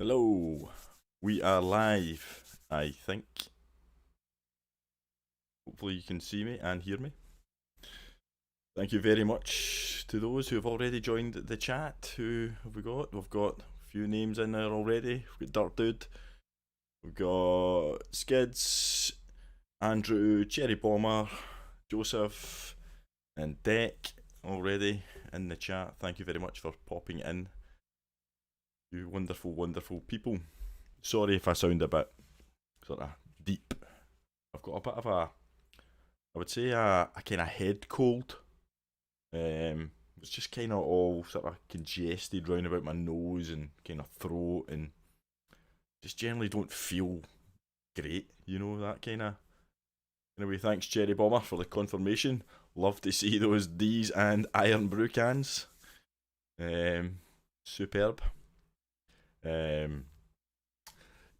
Hello, we are live, I think. Hopefully you can see me and hear me. Thank you very much to those who have already joined the chat. Who have we got? We've got a few names in there already. We've got Dirt Dude, we've got Skids, Andrew, Cherry Bomber, Joseph, and Deck already in the chat. Thank you very much for popping in. You wonderful, wonderful people. Sorry if I sound a bit sort of deep. I've got a bit of a, I would say a kind of head cold. It's just kind of all sort of congested round about my nose and kind of throat, and just generally don't feel great, you know, that kind of. Anyway, thanks Cherry Bomber for the confirmation. Love to see those D's and Iron Brew cans. Superb.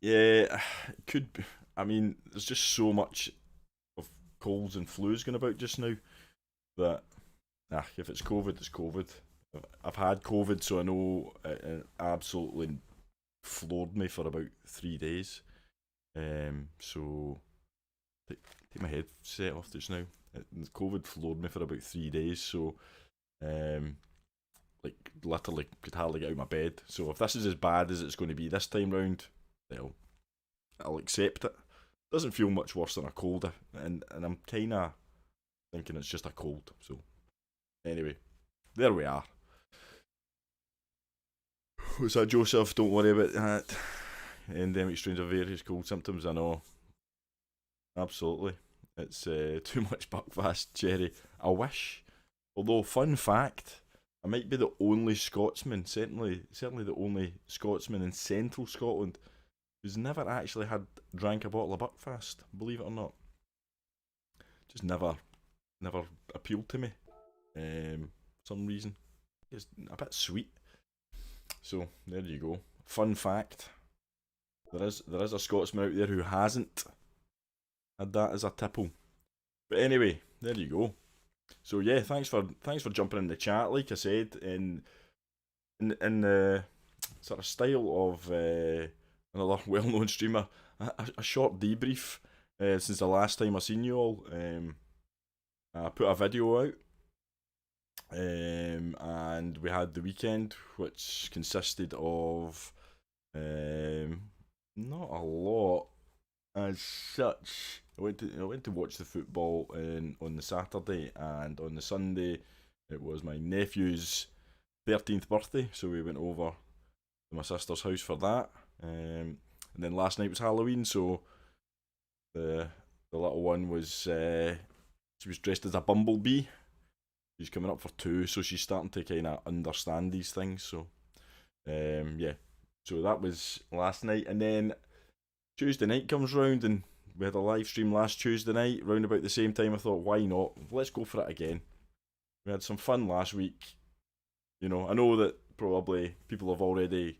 Yeah, it could be. I mean, there's just so much of colds and flus going about just now that, if it's COVID, it's COVID. I've had COVID, so I know it absolutely floored me for about 3 days. So take my headset off just now. COVID floored me for about 3 days, so like literally could hardly get out of my bed. So if this is as bad as it's going to be this time round, well, I'll accept it. Doesn't feel much worse than a cold, and I'm kind of thinking it's just a cold. So anyway, there we are. What's that, Joseph? Don't worry about that. Endemic strains of various cold symptoms. I know. Absolutely, it's too much buckfast, Cherry. I wish. Although, fun fact, I might be the only Scotsman, certainly the only Scotsman in central Scotland, who's never actually drank a bottle of Buckfast, believe it or not. Just never appealed to me, for some reason. It's a bit sweet. So there you go. Fun fact: there is a Scotsman out there who hasn't had that as a tipple. But anyway, there you go. So yeah, thanks for jumping in the chat. Like I said, in the sort of style of another well-known streamer, a short debrief since the last time I seen you all. I put a video out, and we had the weekend, which consisted of not a lot as such. I went to watch the football on the Saturday, and on the Sunday it was my nephew's 13th birthday, so we went over to my sister's house for that. And then last night was Halloween, so the little one was she was dressed as a bumblebee. She's coming up for 2, so she's starting to kind of understand these things. So yeah, so that was last night, and then Tuesday night comes round, and we had a live stream last Tuesday night, round about the same time. I thought, why not? Let's go for it again. We had some fun last week. You know, I know that probably people have already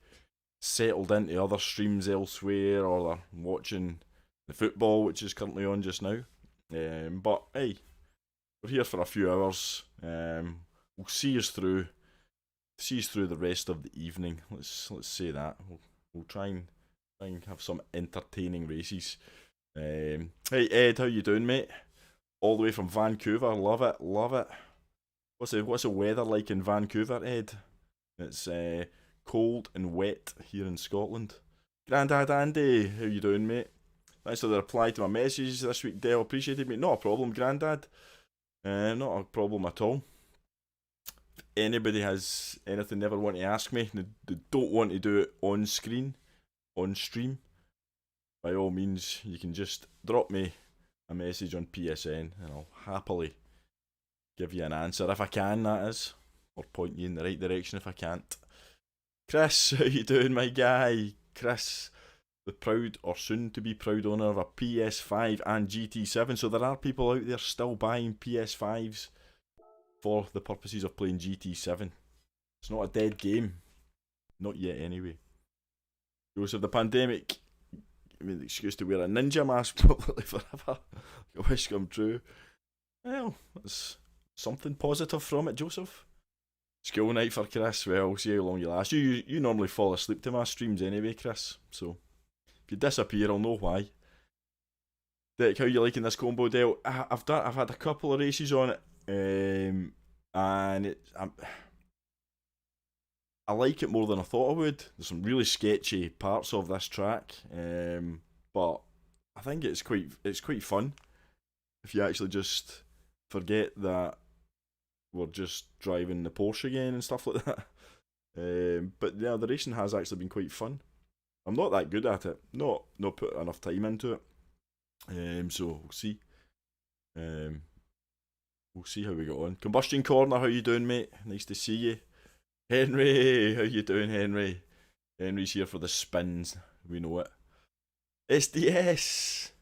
settled into other streams elsewhere, or they're watching the football, which is currently on just now. But hey, we're here for a few hours. We'll see us through the rest of the evening. Let's say that. We'll try and have some entertaining races. Hey Ed, how you doing, mate? All the way from Vancouver. Love it. What's the weather like in Vancouver, Ed? It's cold and wet here in Scotland. Grandad Andy, how you doing, mate? Thanks for the reply to my message this week, Dale. Appreciate it, mate. Not a problem, Grandad. Not a problem at all. If anybody has anything they ever want to ask me, they don't want to do it on stream, by all means, you can just drop me a message on PSN, and I'll happily give you an answer if I can, that is, or point you in the right direction if I can't. Chris, how you doing, my guy? Chris, the proud or soon to be proud owner of a PS5 and GT7. So there are people out there still buying PS5s for the purposes of playing GT7. It's not a dead game, not yet anyway. Joseph, the pandemic, I mean, the excuse to wear a ninja mask probably forever. I wish come true. Well, that's something positive from it, Joseph. School night for Chris. Well, we'll see how long you last. You normally fall asleep to my streams anyway, Chris. So if you disappear, I'll know why. Dick, how you liking this combo deal? I've had a couple of races on it, and I like it more than I thought I would. There's some really sketchy parts of this track, but I think it's quite fun if you actually just forget that we're just driving the Porsche again and stuff like that. But yeah, the racing has actually been quite fun. I'm not that good at it. Not put enough time into it. So we'll see. We'll see how we get on. Combustion Corner, how you doing, mate? Nice to see you. Henry, how you doing, Henry? Henry's here for the spins. We know it. SDS.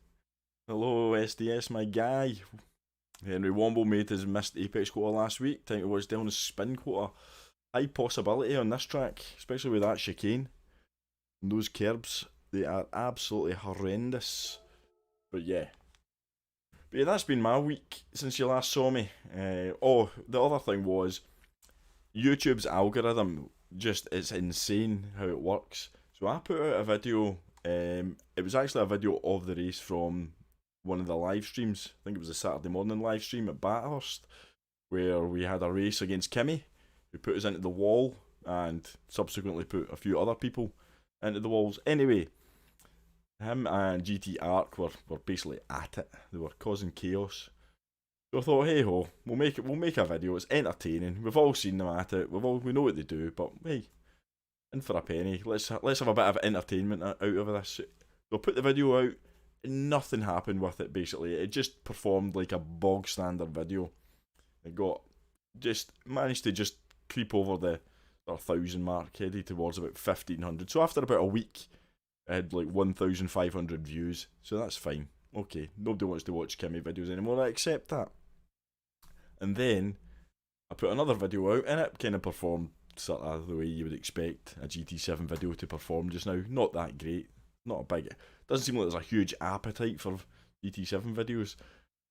Hello, SDS, my guy. Henry Womble made his missed Apex quota last week. Time to watch down his spin quota. High possibility on this track, especially with that chicane. And those curbs, they are absolutely horrendous. But yeah, that's been my week since you last saw me. The other thing was YouTube's algorithm. It's insane how it works. So I put out a video. It was actually a video of the race from one of the live streams. I think it was a Saturday morning live stream at Bathurst, where we had a race against Kimmy, who put us into the wall and subsequently put a few other people into the walls. Anyway, him and GT Arc were basically at it. They were causing chaos. So I thought, hey ho, we'll make a video. It's entertaining. We've all seen them at it. We know what they do. But hey, in for a penny. Let's have a bit of entertainment out of this. So I put the video out. Nothing happened with it. Basically, it just performed like a bog standard video. It managed to just creep over the 1,000 mark, headed towards about 1,500. So after about a week, I had like 1,500 views, so that's fine. Okay, nobody wants to watch Kimmy videos anymore, I accept that. And then I put another video out, and it kind of performed sort of the way you would expect a GT7 video to perform just now. Not that great, not a big. Doesn't seem like there's a huge appetite for GT7 videos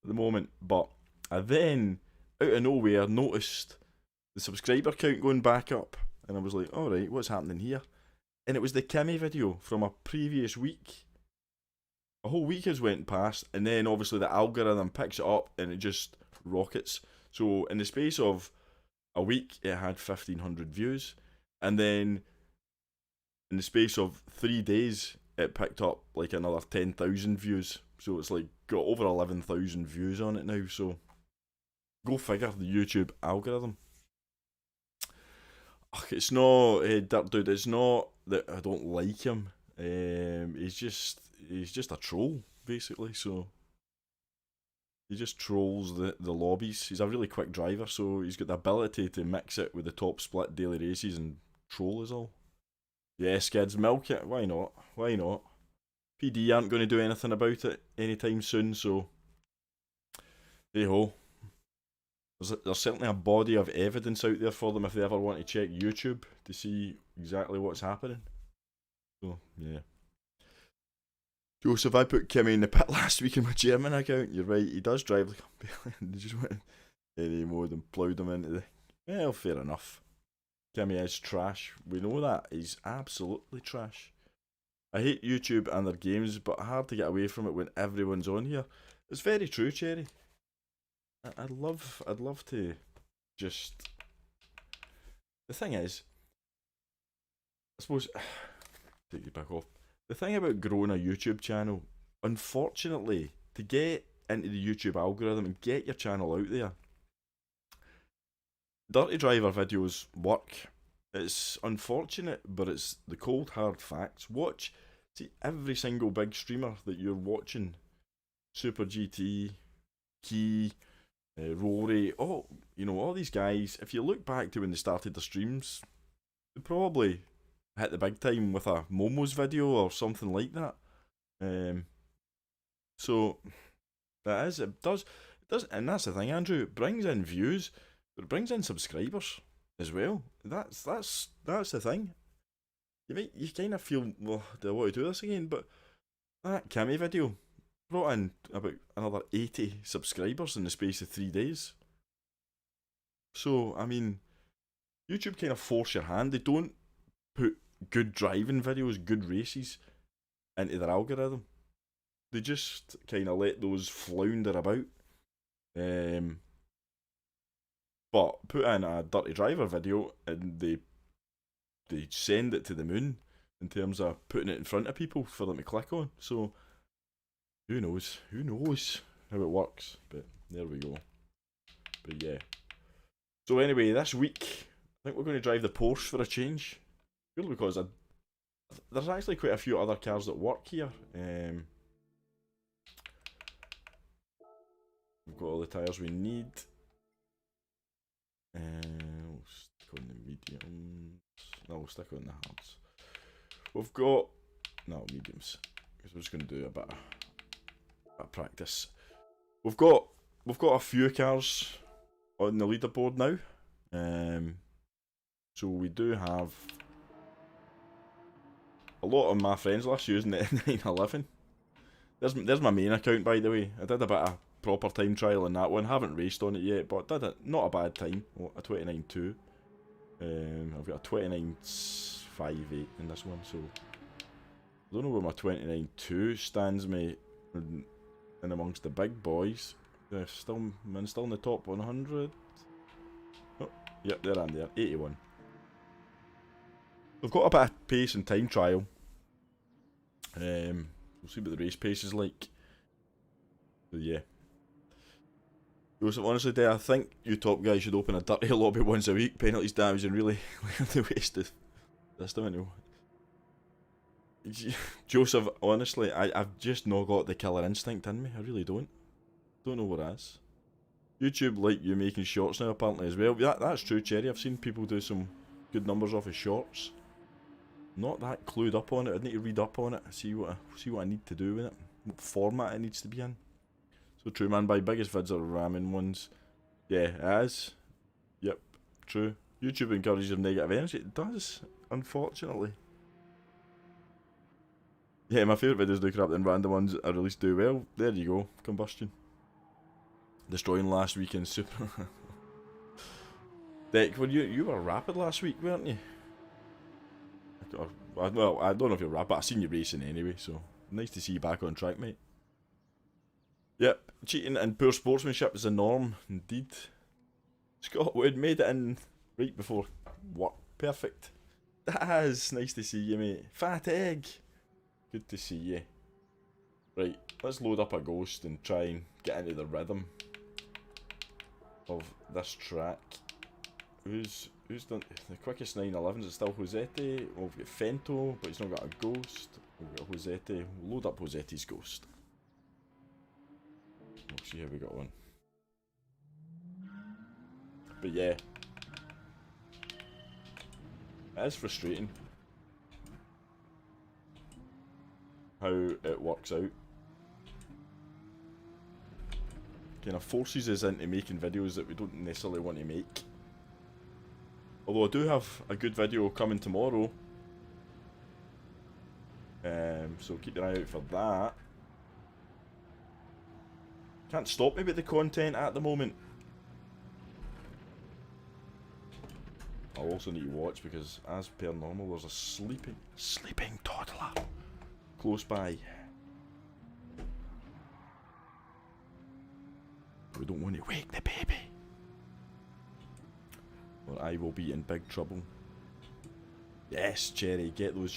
at the moment. But I then, out of nowhere, noticed the subscriber count going back up, and I was like, alright, what's happening here? And it was the Kimmy video from a previous week. A whole week has went past, and then obviously the algorithm picks it up and it just rockets. So in the space of a week, it had 1,500 views, and then in the space of 3 days, it picked up like another 10,000 views. So it's like got over 11,000 views on it now. So go figure, the YouTube algorithm. It's not, Dirt Dude, it's not that I don't like him. He's just a troll, basically. So he just trolls the lobbies. He's a really quick driver, so he's got the ability to mix it with the top split daily races and troll us all. Yes, kids, milk it. Why not? Why not? PD aren't going to do anything about it anytime soon, so hey ho. There's certainly a body of evidence out there for them if they ever want to check YouTube to see exactly what's happening. So, yeah. Joseph, I put Kimmy in the pit last week in my German account. You're right, he does drive like a billion. They just went in any mode and ploughed him into the... Well, fair enough. Kimmy is trash. We know that. He's absolutely trash. I hate YouTube and their games, but hard to get away from it when everyone's on here. It's very true, Cherry. I'd love to just... The thing is, I suppose... Take you back off. The thing about growing a YouTube channel, unfortunately, to get into the YouTube algorithm and get your channel out there, Dirty Driver videos work. It's unfortunate, but it's the cold hard facts. See every single big streamer that you're watching, Super GT, Key, Rory, all these guys, if you look back to when they started their streams, they probably hit the big time with a Momo's video or something like that. So it does, and that's the thing, Andrew. It brings in views, but it brings in subscribers as well. That's the thing. You kind of feel, well, do I want to do this again? But that Kimmy video brought in about another 80 subscribers in the space of 3 days. So I mean, YouTube kind of force your hand. They don't put good driving videos, good races into their algorithm. They just kind of let those flounder about. But put in a dirty driver video and they send it to the moon in terms of putting it in front of people for them to click on. So who knows? Who knows how it works? But there we go. But yeah. So anyway, this week I think we're going to drive the Porsche for a change. Purely because there's actually quite a few other cars that work here. We've got all the tyres we need. We'll stick on the mediums. No, we'll stick on the hards. We've got mediums because we're just going to do a bit of practice. We've got a few cars on the leaderboard now. So we do have a lot of my friends last using the 911. There's my main account, by the way. I did a bit of proper time trial on that one. Haven't raced on it yet, but did it. Not a bad time. A 29.2. I've got a 29.58 in this one, so I don't know where my 29.2 stands me in amongst the big boys. They're still in the top 100. Oh, yep, they're in there. 81. We've got a bit of pace and time trial. We'll see what the race pace is like. So yeah. Honestly, I think you top guys should open a dirty lobby once a week. Penalties, damage, and really learn the waste of system. Anyway. Joseph, honestly, I've just not got the killer instinct in me. I really don't. Don't know what it is. YouTube like you making shorts now apparently as well. That's true, Cherry. I've seen people do some good numbers off of shorts. Not that clued up on it. I need to read up on it. See what I need to do with it. What format it needs to be in. So true, man. My biggest vids are ramming ones. Yeah, it is. Yep, true. YouTube encourages negative energy. It does, unfortunately. Yeah, my favourite videos do crap than random ones I release do well. There you go. Combustion. Destroying last week in Super. Deck, well, you were rapid last week, weren't you? Well, I don't know if you're rapid, but I've seen you racing anyway, so nice to see you back on track, mate. Yep, cheating and poor sportsmanship is a norm, indeed. Scott Wood made it in right before work. Perfect. That is nice to see you, mate. Fat egg. Good to see you. Right, let's load up a ghost and try and get into the rhythm of this track. Who's done the quickest 911s? It's still Josetti. Oh, we've got Fento, but he's not got a ghost. We've got Josetti. We'll load up Josetti's ghost. We'll see how we got on. But yeah, it is frustrating how it works out. Kind of forces us into making videos that we don't necessarily want to make. Although I do have a good video coming tomorrow. So keep your eye out for that. Can't stop me with the content at the moment. I'll also need to watch because, as per normal, there's a sleeping toddler close by. We don't want to wake the baby, or I will be in big trouble. Yes, Cherry, get those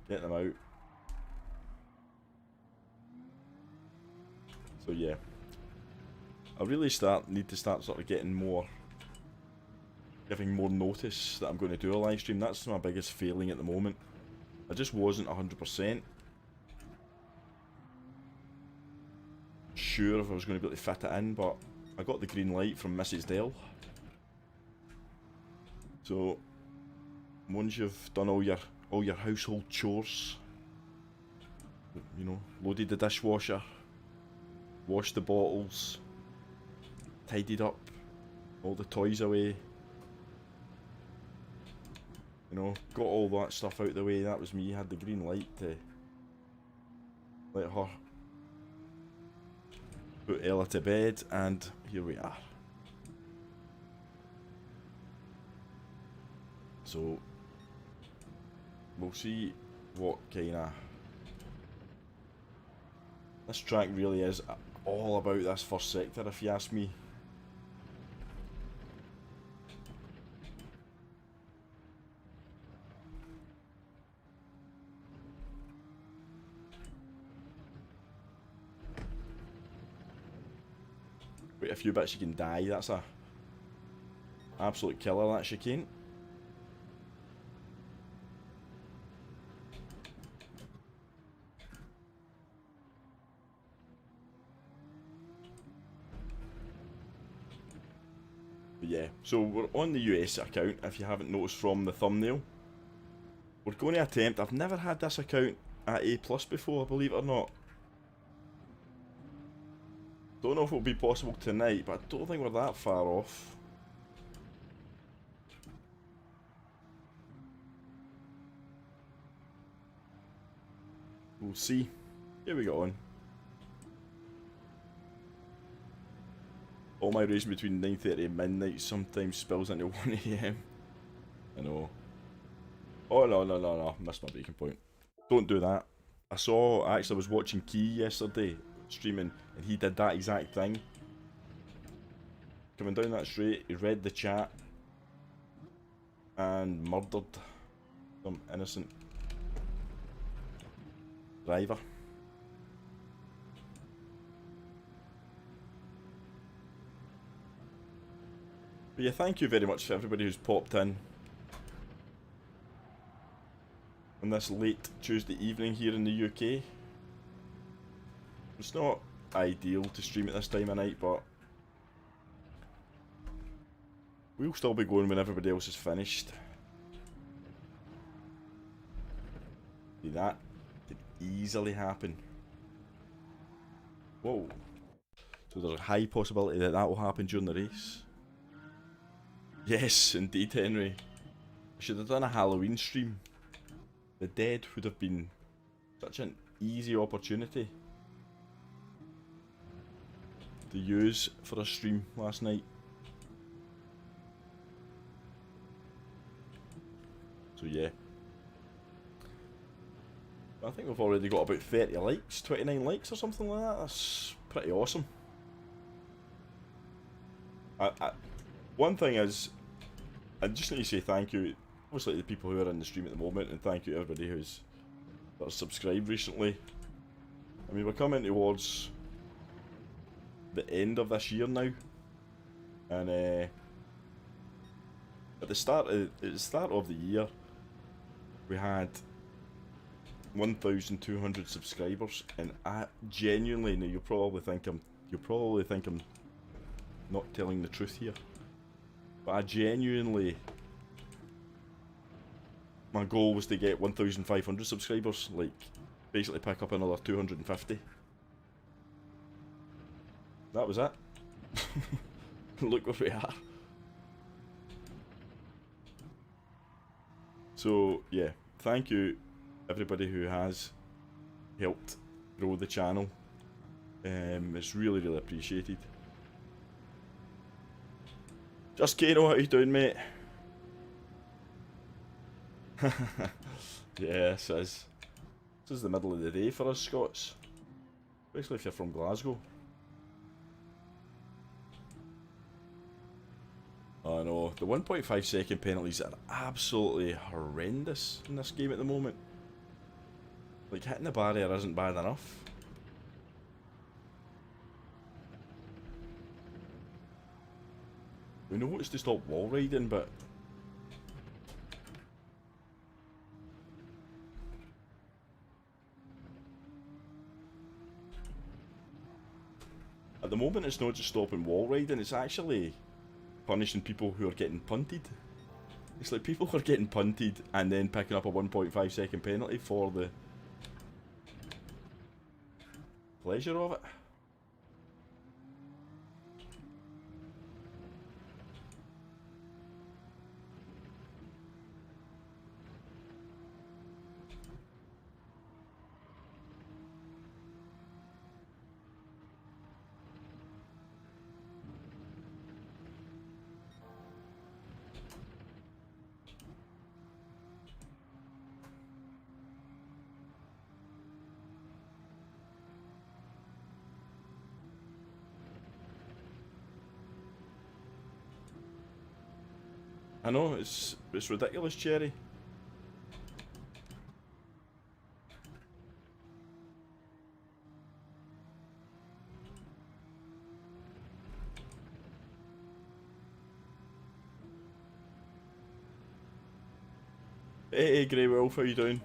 Get them out. So yeah, I really need to start sort of giving more notice that I'm going to do a live stream. That's my biggest failing at the moment. I just wasn't 100% sure if I was going to be able to fit it in, but I got the green light from Mrs. Dell. So once you've done all your household chores, you know, loaded the dishwasher, washed the bottles, tidied up all the toys away, you know, got all that stuff out of the way, that was me. Had the green light to let her put Ella to bed, and here we are. So we'll see what kind of... This track really is all about this first sector, if you ask me. Wait a few bits you can die, that's a absolute killer, that chicane. But yeah, so we're on the US account, if you haven't noticed from the thumbnail. We're going to attempt, I've never had this account at A+ before, believe it or not. Don't know if it'll be possible tonight, but I don't think we're that far off. We'll see. Here we go on. All my racing between 9:30 and midnight sometimes spills into 1 AM. I know. Oh no, missed my breaking point. Don't do that. I actually was watching Key yesterday, streaming, and he did that exact thing. Coming down that straight, he read the chat and murdered some innocent driver. But yeah, thank you very much for everybody who's popped in on this late Tuesday evening here in the UK. It's not ideal to stream at this time of night, but we'll still be going when everybody else is finished. See, that could easily happen. Whoa. So there's a high possibility that that will happen during the race. Yes, indeed, Henry. I should have done a Halloween stream. The Dead would have been such an easy opportunity to use for a stream last night. So yeah. I think we've already got about 30 likes, 29 likes or something like that. That's pretty awesome. One thing is, I just need to say thank you, obviously, to the people who are in the stream at the moment, and thank you to everybody who's subscribed recently. I mean, we're coming towards the end of this year now, and at the start of the year, we had 1,200 subscribers, and I genuinely, now you'll probably think I'm not telling the truth here, but I genuinely, my goal was to get 1,500 subscribers, like basically pick up another 250. That was it. Look where we are. So yeah, thank you everybody who has helped grow the channel. It's really, really appreciated. Just Kano, how you doing, mate? Yeah, this is the middle of the day for us Scots, especially if you're from Glasgow. Oh no, the 1.5 second penalties are absolutely horrendous in this game at the moment. Like, hitting the barrier isn't bad enough. We know it's to stop wall riding, but at the moment it's not just stopping wall riding, it's actually punishing people who are getting punted. It's like people are getting punted and then picking up a 1.5 second penalty for the pleasure of it. I know, it's ridiculous, Cherry. Hey, Grey Wolf, how you doing?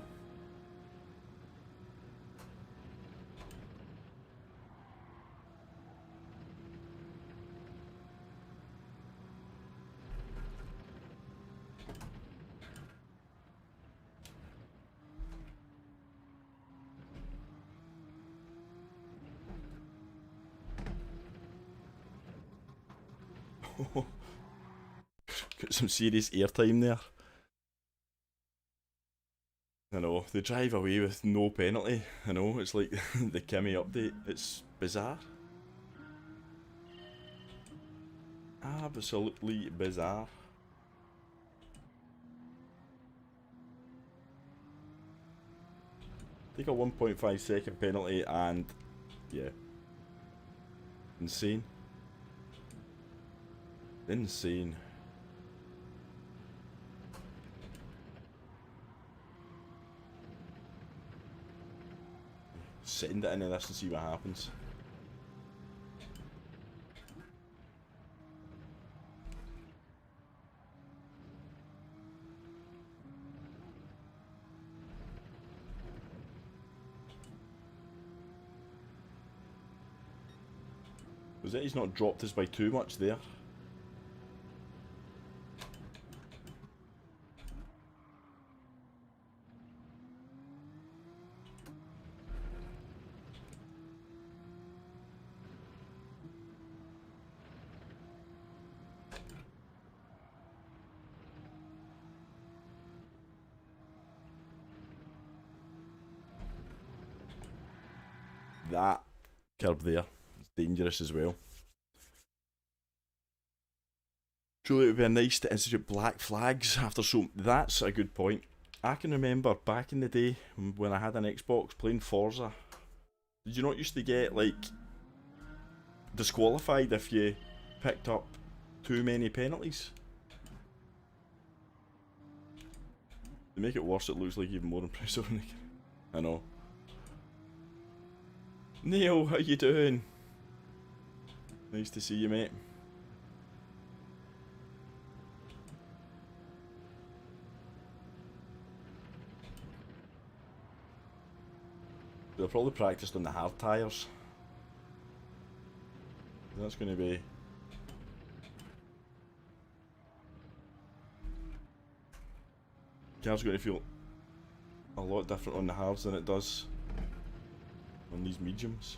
Got some serious airtime there. I know, they drive away with no penalty. I know, it's like the Kimmy update. It's bizarre. Absolutely bizarre. Take a 1.5 second penalty and yeah. Insane. Insane. Send it into this and see what happens. Was it he's not dropped us by too much there? That curb there is dangerous as well. Truly, it would be nice to institute black flags after so. That's a good point. I can remember back in the day when I had an Xbox playing Forza. Did you not used to get like disqualified if you picked up too many penalties? To make it worse, it looks like even more impressive. I know. Neil, how you doing? Nice to see you, mate. They'll probably practiced on the hard tyres. That's going to be... Car's going to feel a lot different on the hards than it does on these mediums.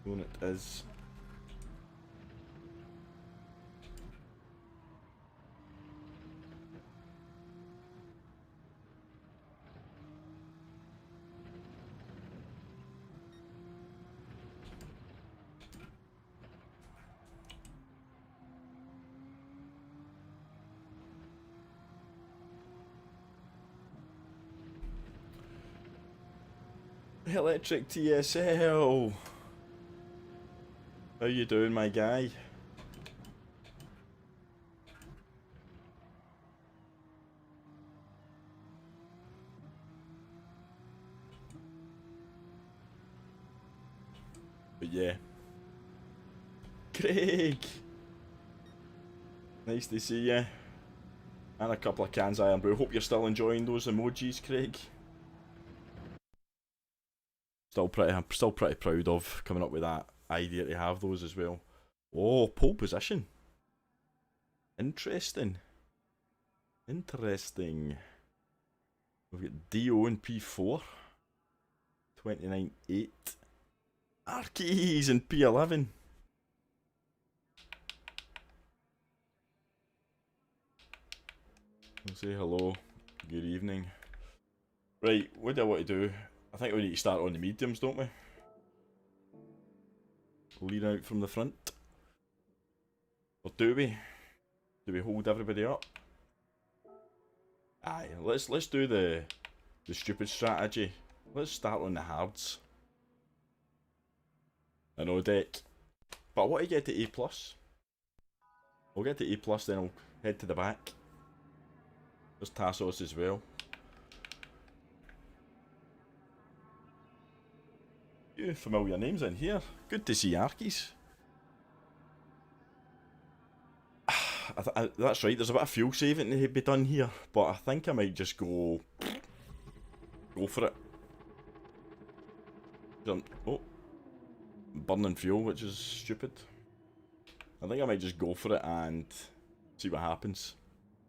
When it is. Electric TSL. How you doing, my guy? But yeah. Craig! Nice to see you. And a couple of cans of Iron Brew. Hope you're still enjoying those emojis, Craig. I'm still pretty proud of coming up with that idea to have those as well. Oh, pole position. Interesting. Interesting. We've got DO and P4. 29.8. Arkeys and P11. I'll say hello. Good evening. Right, what do I want to do? I think we need to start on the mediums, don't we? Lead out from the front. Or do we? Do we hold everybody up? Aye, let's do the stupid strategy. Let's start on the hards. I know deck. But I want to get to A+. We'll get to A+, then I'll head to the back. There's Tassos as well. Few familiar names in here. Good to see Arkies. That's right, there's a bit of fuel saving to be done here, but I think I might just go for it. Oh, burning fuel, which is stupid. I think I might just go for it and see what happens.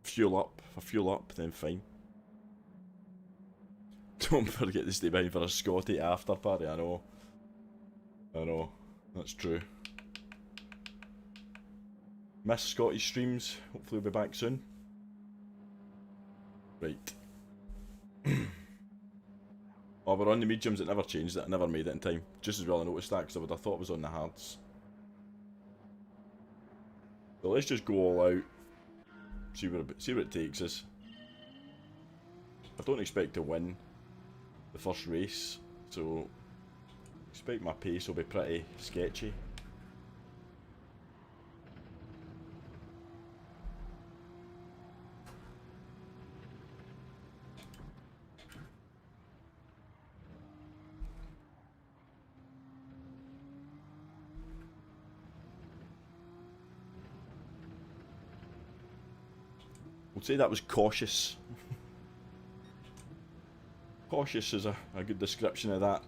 Fuel up. If I fuel up, then fine. Don't forget to stay behind for a Scotty after party. I know, that's true. Miss Scotty streams. Hopefully we'll be back soon. Right. Oh, we're on the mediums. It never changed it. I never made it in time. Just as well I noticed that, because I would have thought it was on the hards. So let's just go all out. See where it takes us. I don't expect to win the first race, so expect my pace will be pretty sketchy. We'll say that was cautious. Cautious is a good description of that.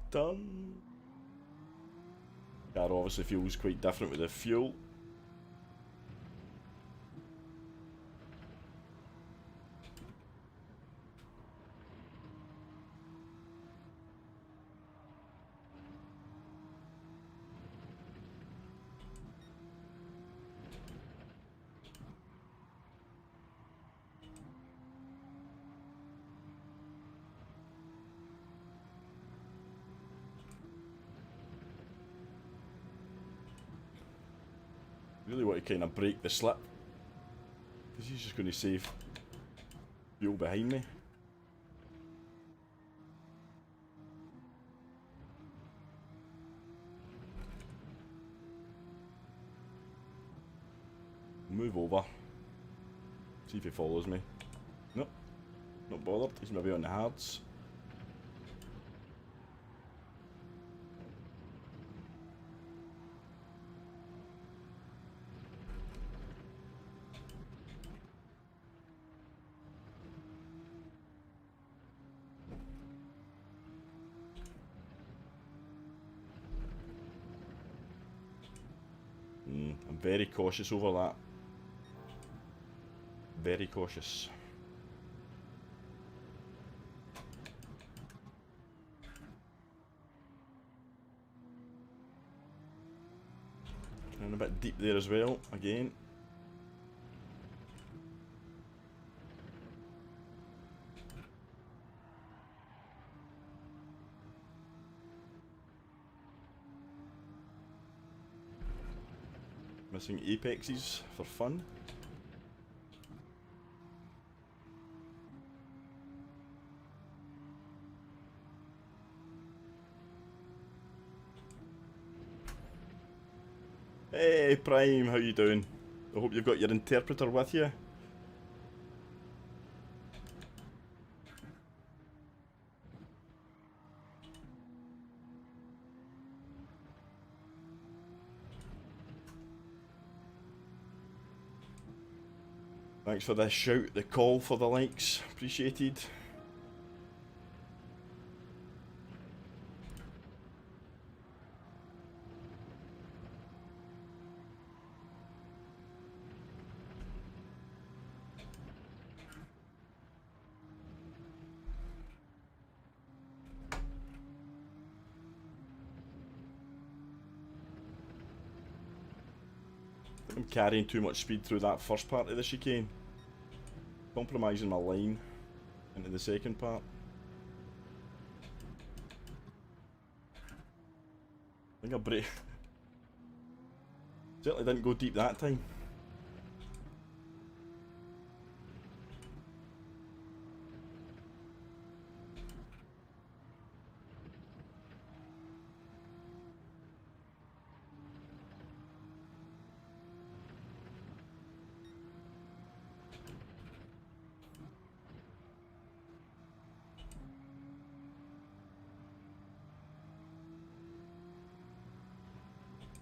Done. Car obviously feels quite different with the fuel. Really want to kind of break the slip, because he's just going to save fuel behind me. Move over. See if he follows me. Nope. Not bothered. He's maybe on the hards. I'm very cautious over that. Very cautious. And a bit deep there as well, again. Missing apexes for fun. Hey Prime, how you doing? I hope you've got your interpreter with you. Thanks for this shout, the call for the likes, appreciated. I'm carrying too much speed through that first part of the chicane. Compromising my line into the second part. think I break. Certainly didn't go deep that time.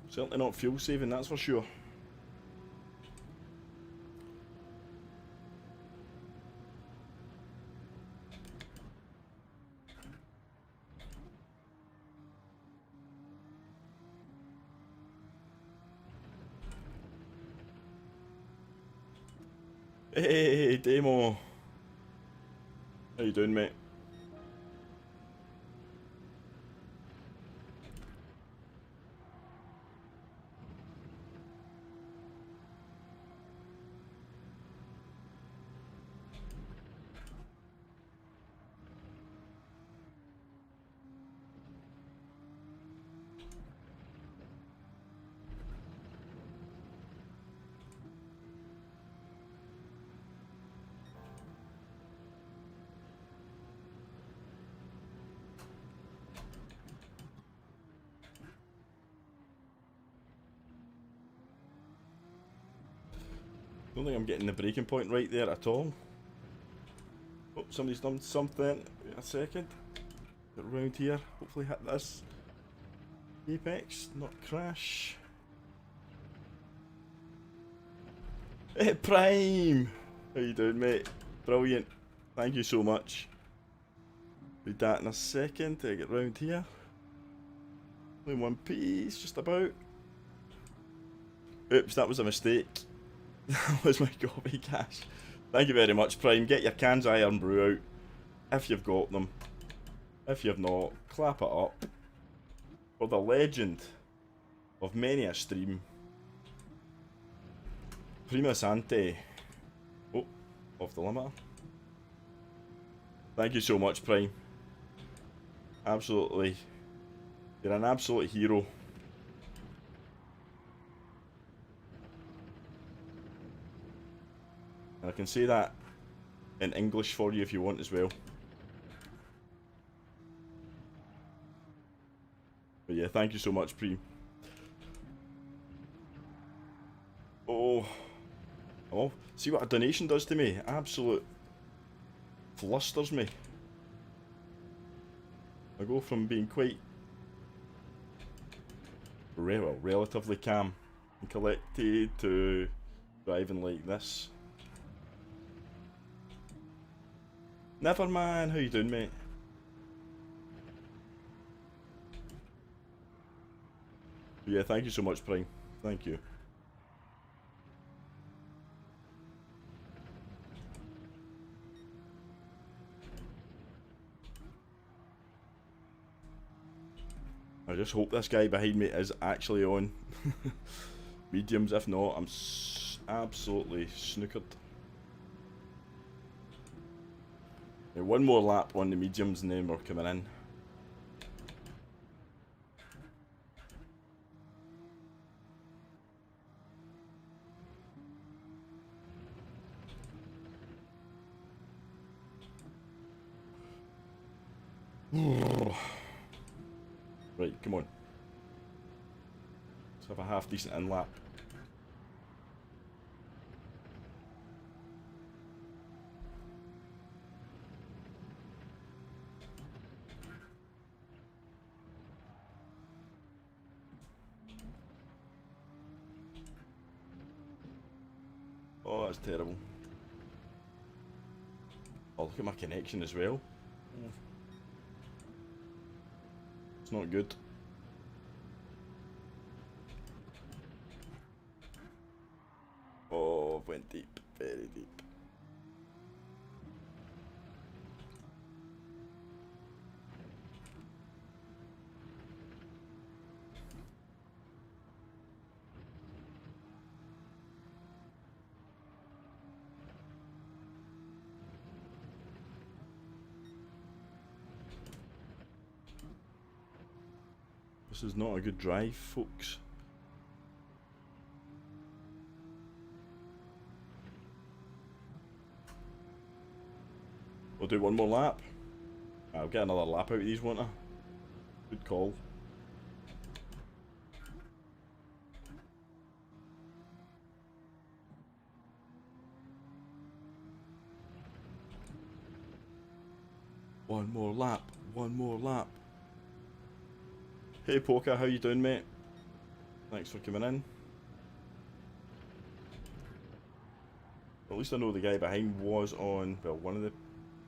Certainly not fuel saving, that's for sure. Hey, Demo. How you doing, mate? Don't think I'm getting the breaking point right there at all. Oh, somebody's done something. Wait a second. Get around here. Hopefully hit this. Apex, not crash. Hey, Prime! How you doing, mate? Brilliant. Thank you so much. Read that in a second to get round here. Only one piece, just about. Oops, that was a mistake. That was my copy cache. Thank you very much, Prime. Get your cans of Iron Brew out if you've got them. If you've not, clap it up for the legend of many a stream, Prima Sante. Oh, off the limiter. Thank you so much, Prime. Absolutely. You're an absolute hero. And I can say that in English for you if you want as well. But yeah, thank you so much, Prime. Oh, see what a donation does to me? Absolute flusters me. I go from being quite relatively calm and collected to driving like this. Never man, how you doing, mate? Yeah, thank you so much, Prime. Thank you. I just hope this guy behind me is actually on mediums. If not, I'm absolutely snookered. Yeah, one more lap on the mediums and then we're coming in. Right, come on. Let's have a half decent in lap. Oh, that's terrible. Oh, look at my connection as well. It's not good. Oh, went deep, very deep. This is not a good drive, folks. We'll do one more lap. I'll get another lap out of these, won't I? Good call. One more lap. One more lap. Hey Poker, how you doing, mate? Thanks for coming in. At least I know the guy behind was on, well, one of the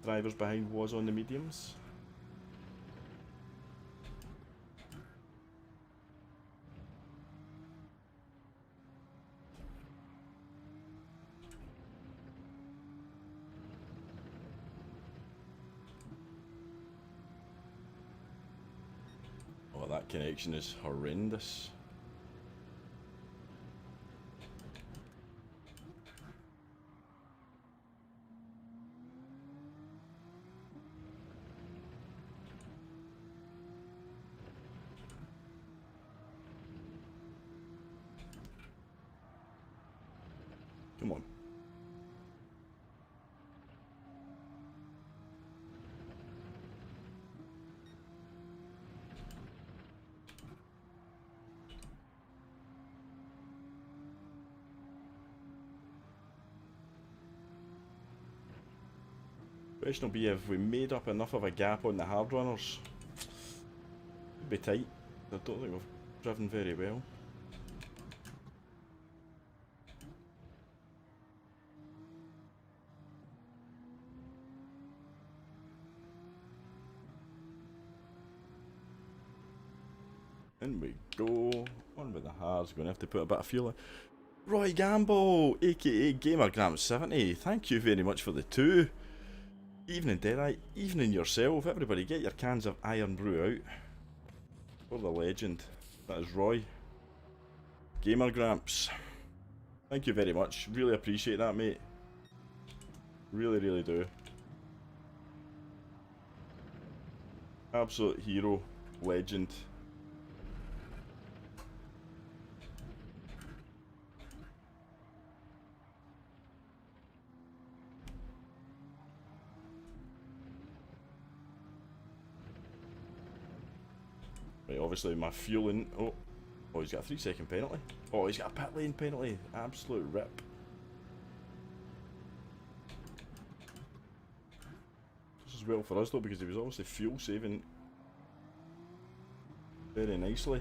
drivers behind was on the mediums. Oh, that connection is horrendous. Come on. Question will be if we made up enough of a gap on the hard runners. Could be tight. I don't think we've driven very well. In we go. On with the hards. Going to have to put a bit of fuel in. Roy Gamble, aka GamerGram70. Thank you very much for the 2. Evening Deadeye, evening yourself. Everybody get your cans of Iron Brew out. For the legend. That is Roy. GamerGramps. Thank you very much. Really appreciate that, mate. Really, really do. Absolute hero. Legend. Right, obviously my fueling. Oh, he's got a 3-second penalty. Oh, he's got a pit lane penalty. Absolute rip. This is well for us though, because he was obviously fuel saving very nicely.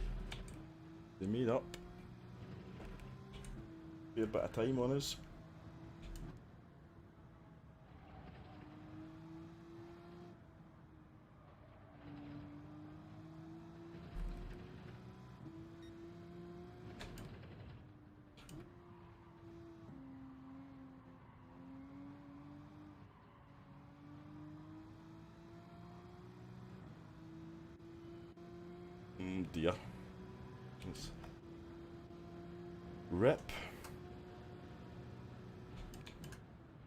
They made up. Fair bit of time on us. Dear. Let's rip.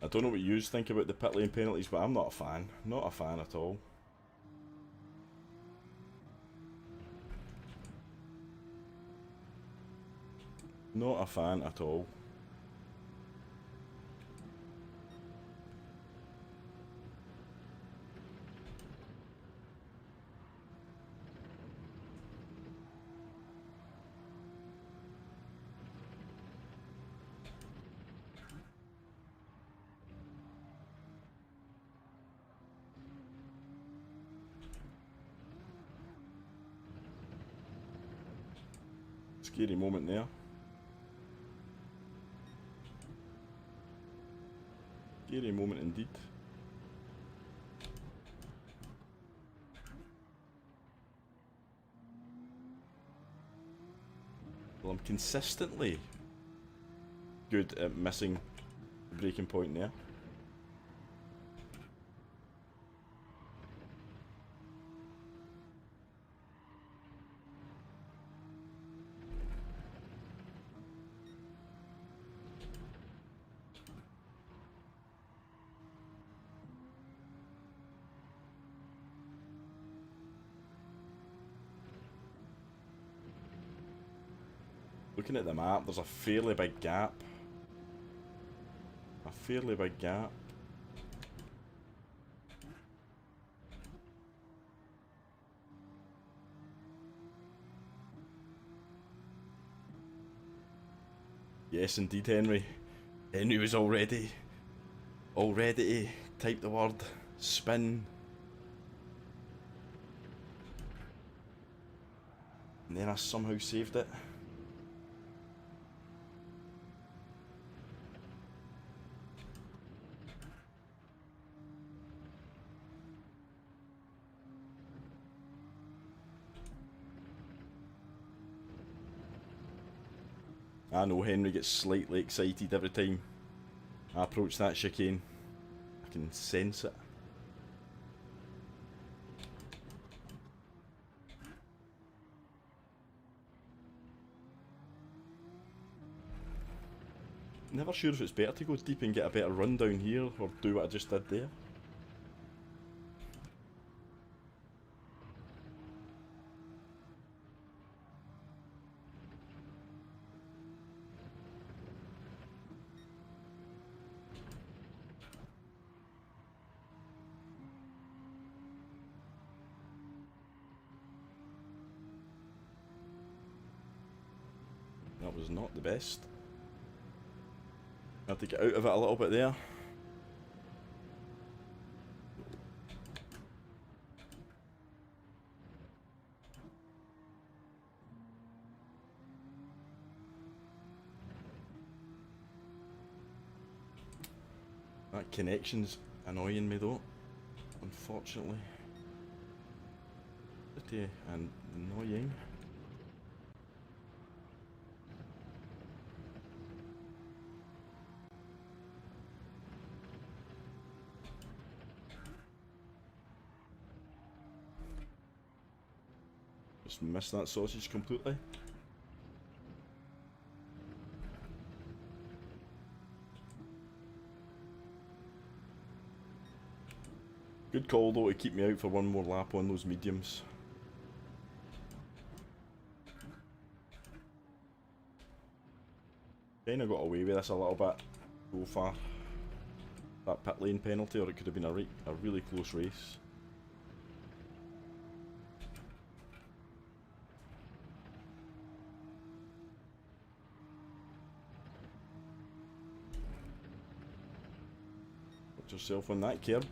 I don't know what you think about the pit lane penalties, but I'm not a fan. Not a fan at all. Not a fan at all. Scary moment there. Scary moment indeed. Well, I'm consistently good at missing the breaking point there. Looking at the map, there's a fairly big gap. A fairly big gap. Yes, indeed, Henry. Henry was all ready to type the word spin. And then I somehow saved it. I know Henry gets slightly excited every time I approach that chicane. I can sense it. Never sure if it's better to go deep and get a better run down here, or do what I just did there. That was not the best. I have to get out of it a little bit there. That connection's annoying me though, unfortunately. Pretty annoying. Just missed that sausage completely. Good call though to keep me out for one more lap on those mediums. Kinda got away with this a little bit so far. That pit lane penalty, or it could have been a really close race. Put yourself on that curb.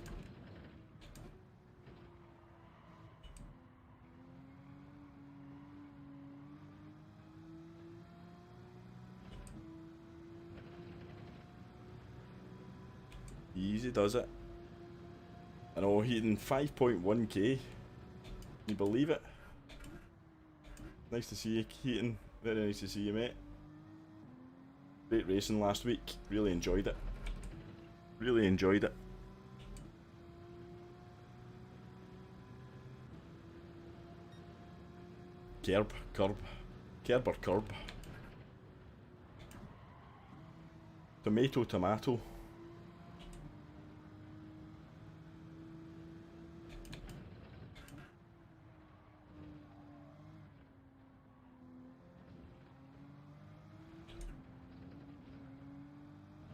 Easy does it. I know, hitting 5.1k. Can you believe it? Nice to see you, Keaton. Very nice to see you, mate. Great racing last week. Really enjoyed it. Really enjoyed it. Curb, curb. Curb or curb? Tomato, tomato.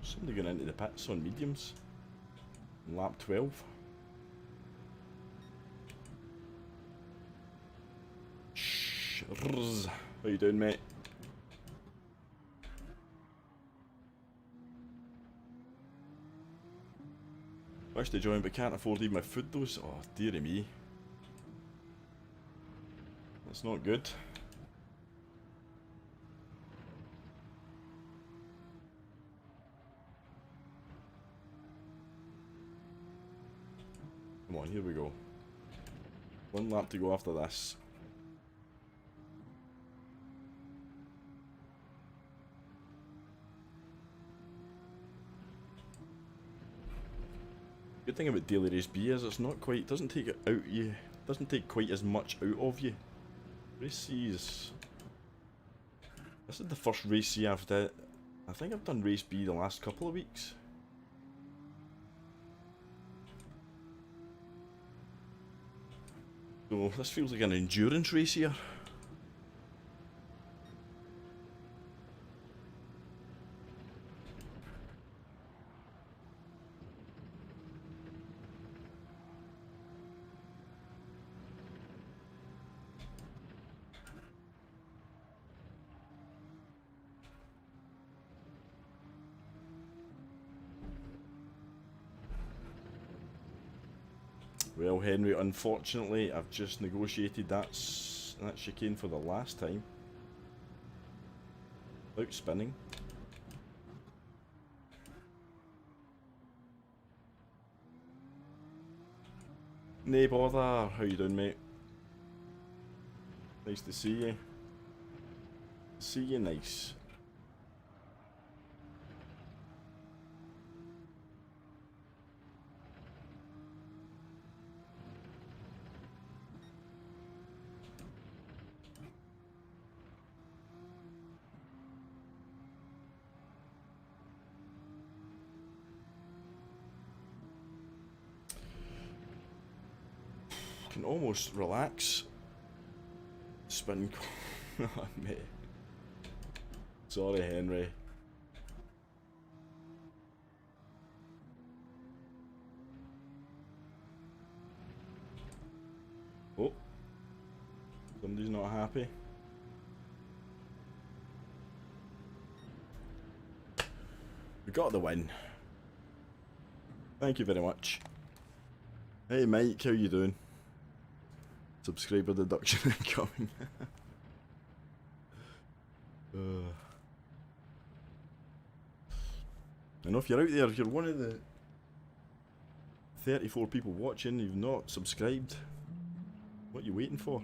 Somebody going into the pits on mediums. Lap 12. Shh. How you doing, mate? Wish to join but can't afford even my food though. Oh dearie me. That's not good. Come on, here we go. One lap to go after this. Good thing about daily race B is it's not quite, doesn't take it out you, doesn't take quite as much out of you. Race C is, this is the first race C I've done. I think I've done race B the last couple of weeks. So this feels like an endurance race here. Well, Henry, unfortunately, I've just negotiated that chicane for the last time. Without spinning. Nae bother. How you doing, mate? Nice to see you. See you nice. Can almost relax. Spin. Oh, mate. Sorry, Henry. Oh. Somebody's not happy. We got the win. Thank you very much. Hey Mike, how you doing? Subscriber deduction incoming. I know if you're out there, if you're one of the 34 people watching, you've not subscribed, what are you waiting for?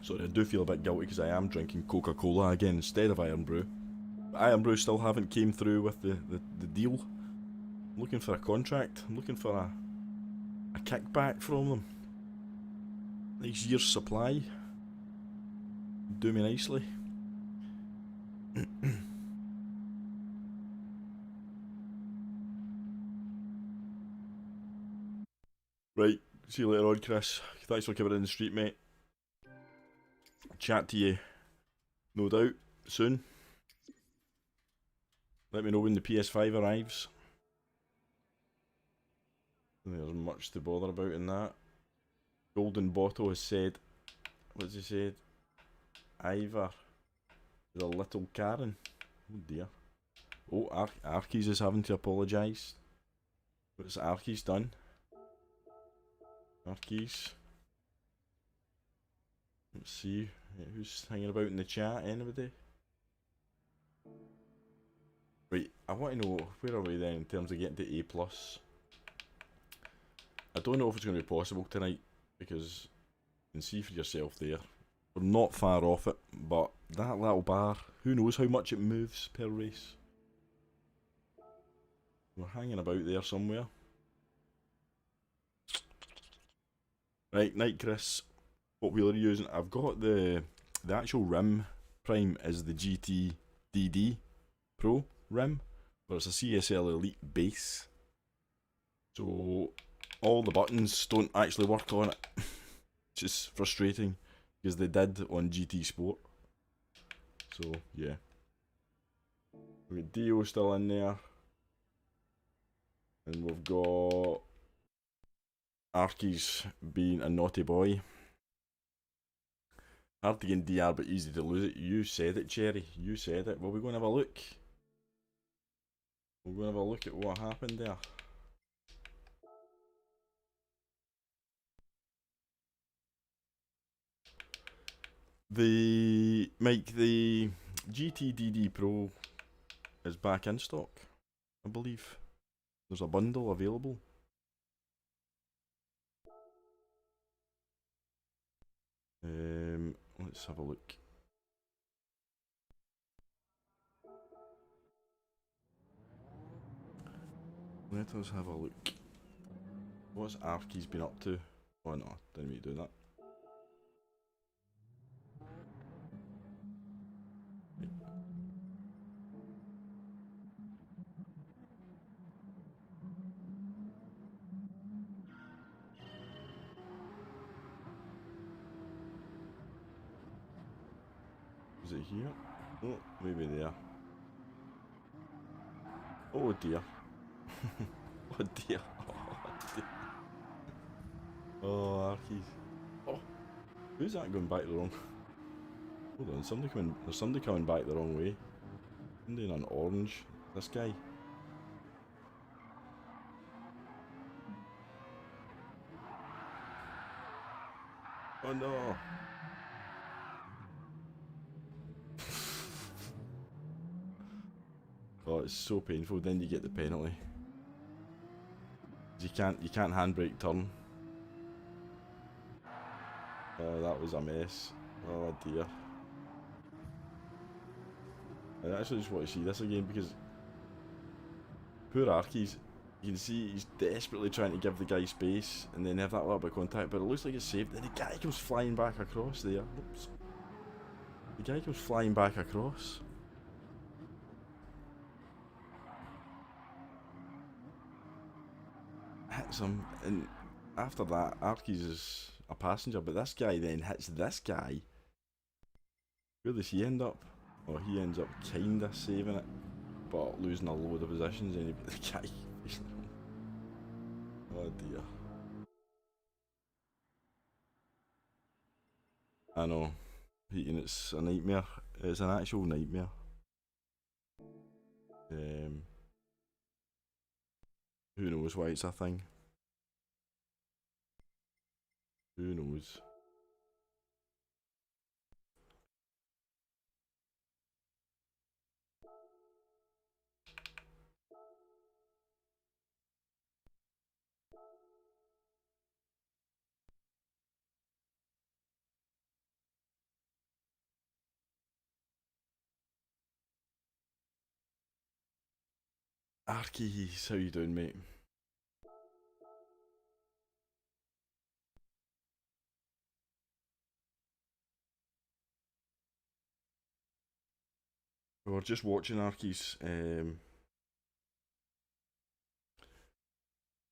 Sorry, I do feel a bit guilty because I am drinking Coca-Cola again instead of Iron Brew. But Iron Brew still haven't came through with the deal. I'm looking for a contract. I'm looking for a kickback from them. Next year's supply. Do me nicely. Right, see you later on, Chris. Thanks for coming in the street, mate. Chat to you, no doubt, soon. Let me know when the PS5 arrives. There's much to bother about in that. Golden Bottle has said, what's he said? Ivor is a little Karen. Oh dear. Oh, Arkies is having to apologise. What's Arkies done? Arkies. Let's see, who's hanging about in the chat, anybody? Right, I want to know, where are we then in terms of getting to A+. I don't know if it's going to be possible tonight, because you can see for yourself there. We're not far off it, but that little bar, who knows how much it moves per race. We're hanging about there somewhere. Right, night Chris. What wheel are you using? I've got the actual rim prime is the GT DD Pro rim, but it's a CSL Elite base. So all the buttons don't actually work on it. It's just frustrating because they did on GT Sport. So yeah. We've got Dio still in there. And we've got Arkies being a naughty boy. Hard to get in DR but easy to lose it. You said it, Cherry. You said it. Well, we're going to have a look. We're going to have a look at what happened there. The GTDD Pro is back in stock, I believe. There's a bundle available. Let's have a look. Let us have a look. What's Arkies been up to? Oh no, didn't mean to do that. Is it here? Oh, maybe there. Oh dear. Oh dear. Oh dear. Oh, Arkies. Oh, who's that going back the wrong? Hold on, there's somebody coming back the wrong way. Doing an orange. This guy. Oh no! Oh, it's so painful. Then you get the penalty. You can't handbrake turn. Oh, that was a mess. Oh dear. I actually just want to see this again because poor Arkies, you can see he's desperately trying to give the guy space and then have that little bit of contact, but it looks like it's saved and the guy comes flying back across there. Oops. The guy comes flying back across. Hits him, and after that, Arkies is a passenger, but this guy then hits this guy. Where does he end up? Oh, he ends up kinda saving it, but losing a load of positions anyway. The guy. Oh dear. I know. Heating, it's a nightmare. It's an actual nightmare. Who knows why it's a thing? Who knows? Arkies, how you doing, mate? We were just watching Arkies.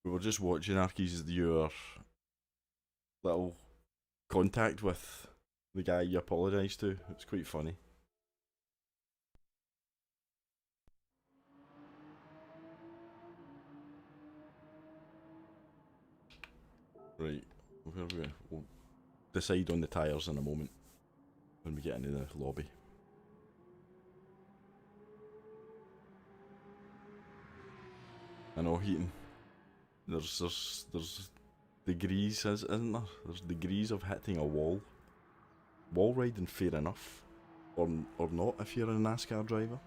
We were just watching Arkies, your little contact with the guy you apologised to. It's quite funny. Right, we'll decide on the tyres in a moment when we get into the lobby. I know, Heaton. There's degrees, isn't there? There's degrees of hitting a wall. Wall riding, fair enough, or not if you're a NASCAR driver.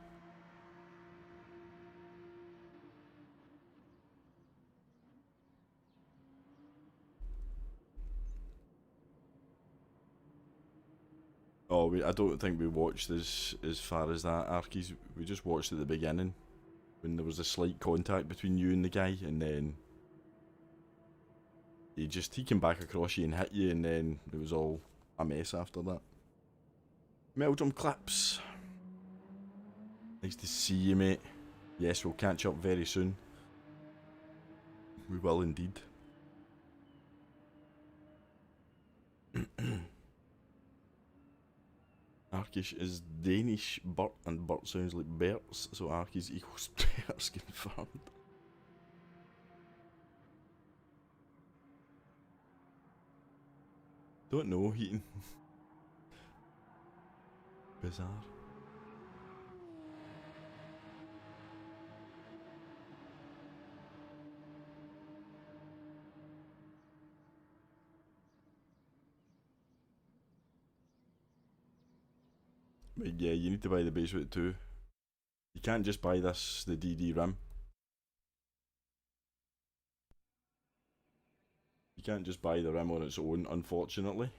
Oh, I don't think we watched as far as that, Arkies. We just watched at the beginning when there was a slight contact between you and the guy, and then he came back across you and hit you, and then it was all a mess after that. Meldrum Clips. Nice to see you, mate. Yes, we'll catch up very soon. We will indeed. Arkish is Danish, Bert, and Bert sounds like Bert's, so Arkish equals Bert's confirmed. Don't know, Heaton. Bizarre. But yeah, you need to buy the base weight too. You can't just buy the DD rim. You can't just buy the rim on its own, unfortunately.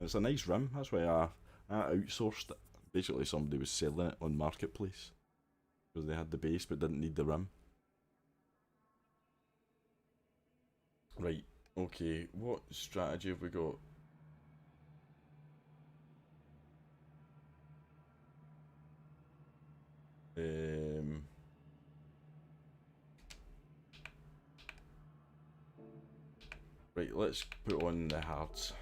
It's a nice rim, that's why I outsourced it. Basically somebody was selling it on Marketplace. Because they had the base but didn't need the rim. Right, okay, what strategy have we got? Right, let's put on the hards.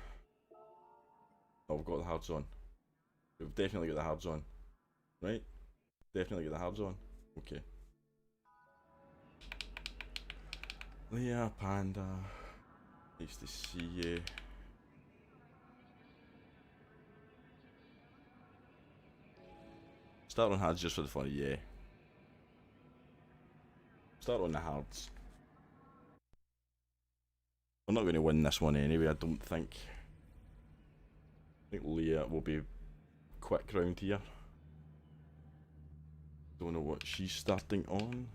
Oh, we've got the hards on. We've definitely got the hards on. Right? Definitely got the hards on. Okay. Leah, Panda. Nice to see you. Start on hards just for the fun, yeah. Start on the hards. We're not going to win this one anyway, I don't think. I think Leah will be quick round here. Don't know what she's starting on.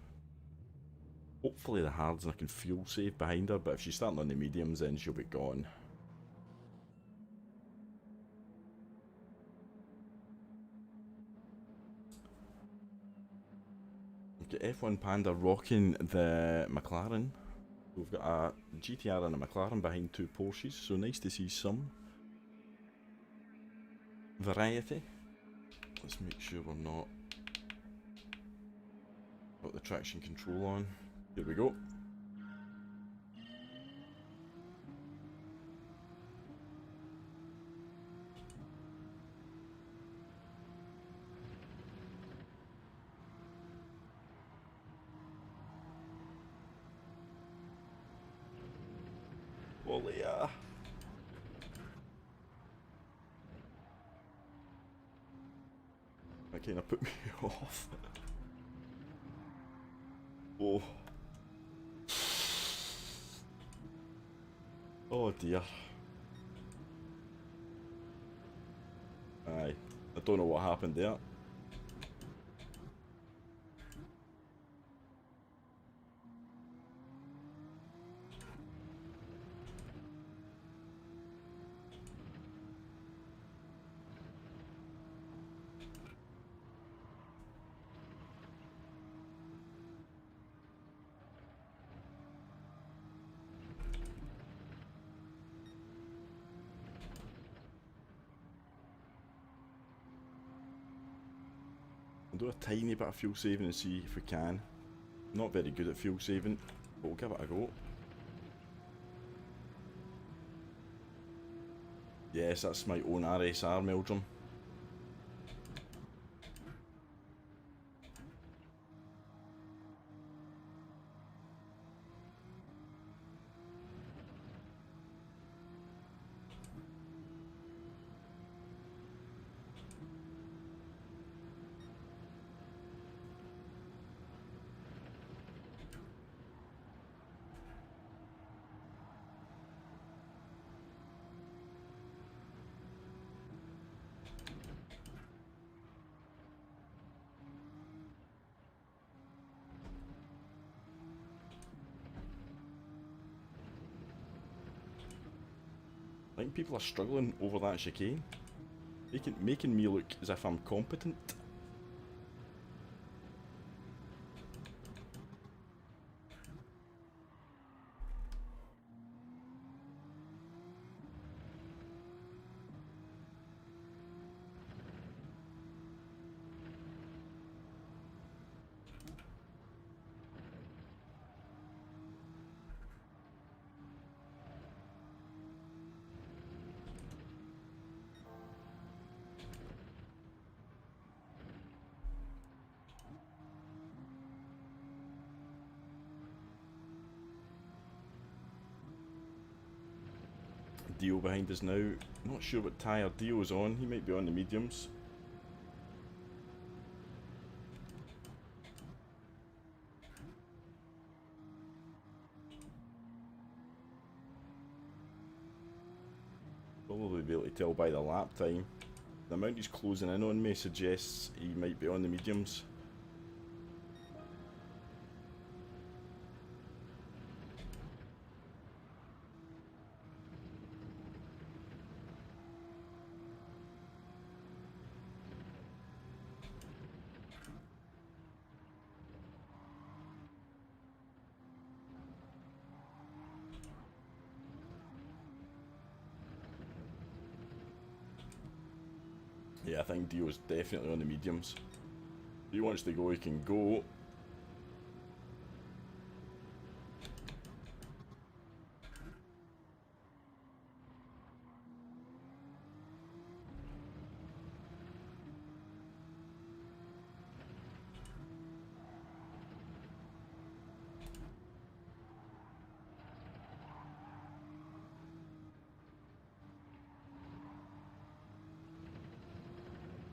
Hopefully the hards and I can fuel save behind her, but if she's starting on the mediums then she'll be gone. We've got F1 Panda rocking the McLaren. We've got a GTR and a McLaren behind two Porsches, so nice to see some variety. Let's make sure we're not got the traction control on. Here we go. Oh, Leah. That kind of put me off. Oh. Oh dear. Aye. I don't know what happened there. I'll do a tiny bit of fuel saving and see if we can. Not very good at fuel saving, but we'll give it a go. Yes, that's my own RSR Meldrum. I think people are struggling over that chicane. Making me look as if I'm competent. Dio behind us now. Not sure what tyre Dio's on. He might be on the mediums. Probably be able to tell by the lap time. The amount he's closing in on me suggests he might be on the mediums. Yeah, I think Dio's definitely on the mediums. If he wants to go, he can go.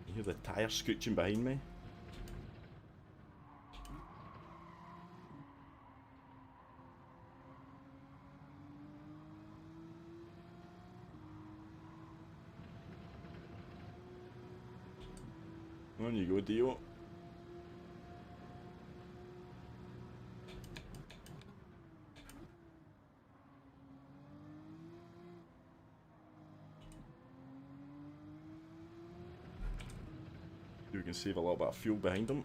You hear the tyre scooching behind me? On you go, Dio. You can save a little bit of fuel behind them.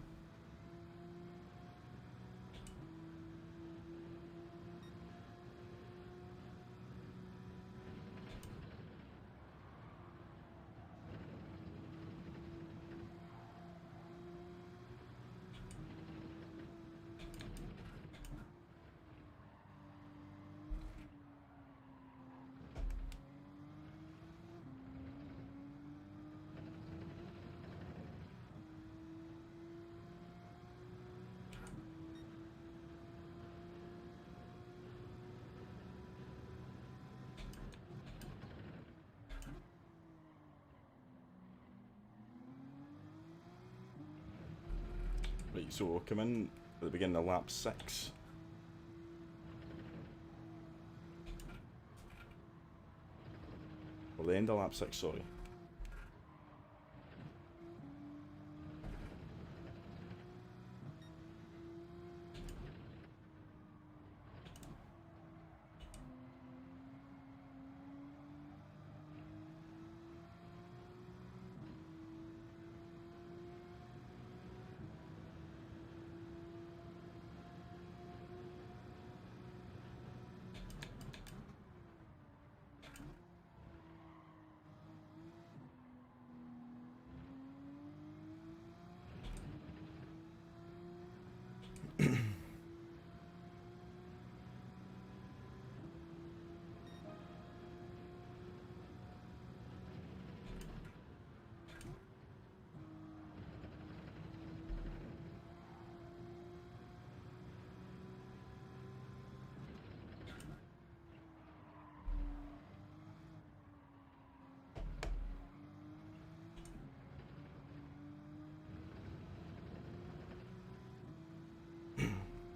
Right, so we'll come in at the beginning of lap 6. Or the end of lap 6, sorry.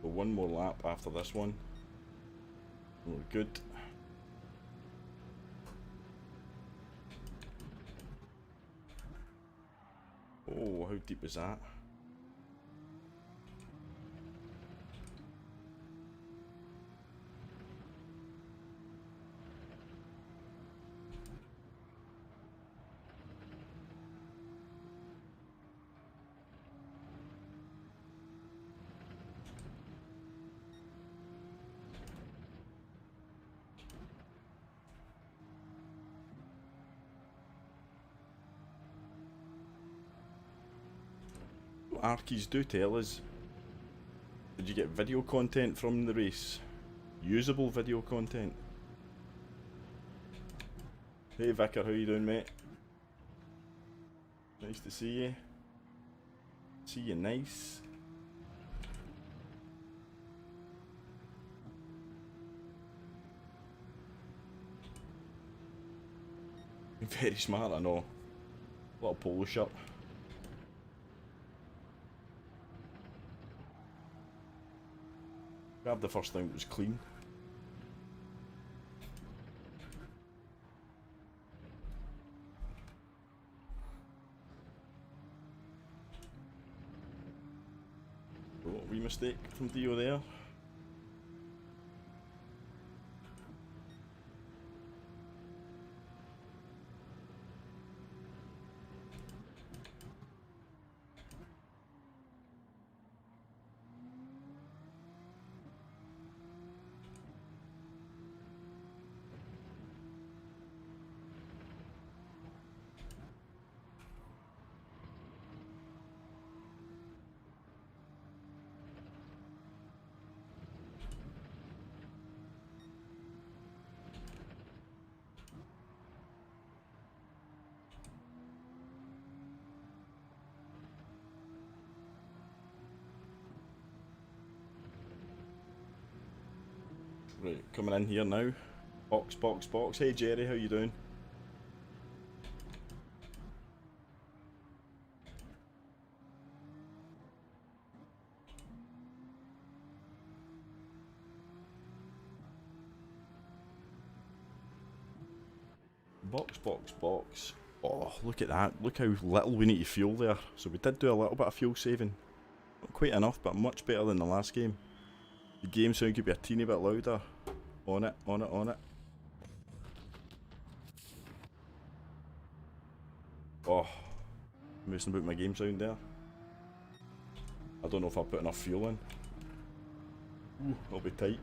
So one more lap after this one. We're good. Oh, how deep is that? Arkies, do tell us, did you get video content from the race? Usable video content? Hey Vicar, how you doing, mate? Nice to see you. See you nice. Very smart, I know. Little polo shirt. Grabbed the first thing that was clean. Oh, wee mistake from Dio there. Right, coming in here now. Box, box, box. Hey Jerry, how you doing? Box, box, box. Oh, look at that. Look how little we need to fuel there. So we did do a little bit of fuel saving. Not quite enough, but much better than the last game. The game sound could be a teeny bit louder. On it, on it, on it. Oh, messing about my game sound there. I don't know if I'll put enough fuel in. Ooh, it'll be tight.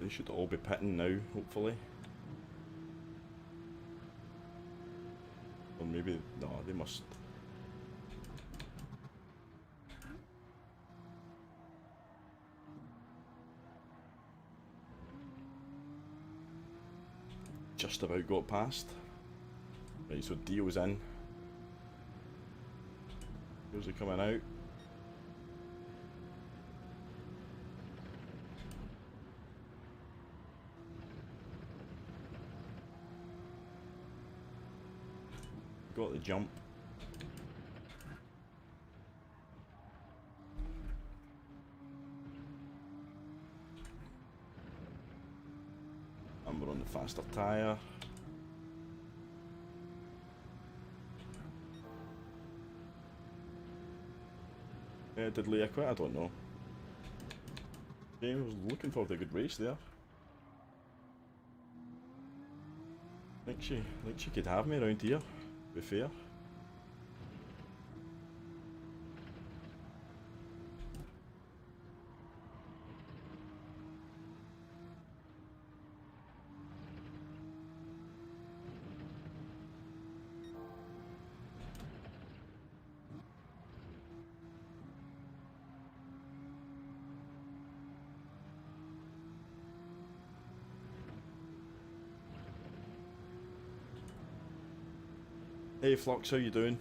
They should all be pitting now, hopefully. Or maybe, no, they must. Just about got past. Right, so Dio's in. Who's he coming out? Got the jump. And we're on the faster tyre. Did Leah quit? I don't know. James was looking for the good race there. Think she could have me around here, to be fair. Hey Flux, how you doing?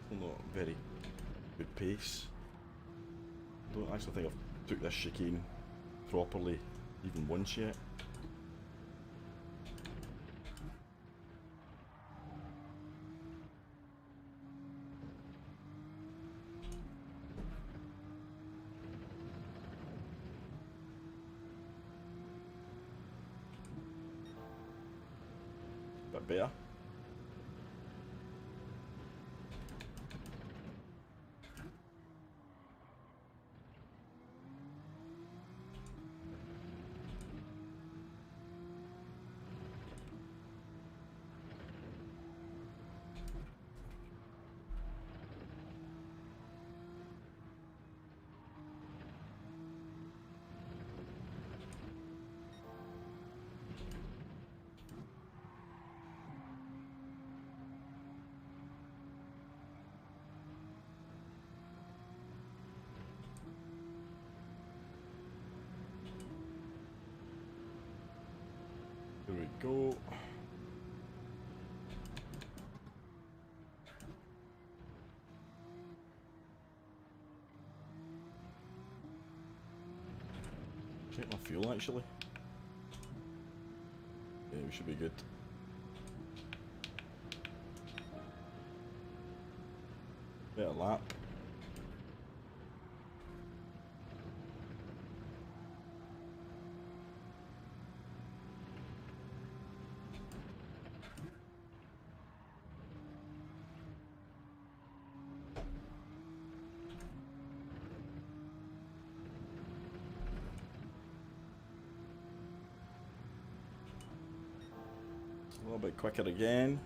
Not very good pace. Don't actually think I've took this chicane properly even once yet. Bit better. Here we go. Check my fuel actually. Yeah, we should be good. Better lap. A little bit quicker again.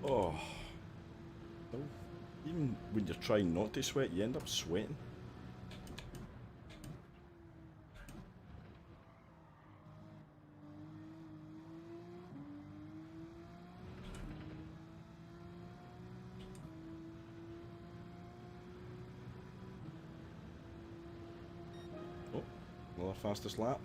Oh. Oh. Even when you're trying not to sweat, you end up sweating. Oh, another fastest lap.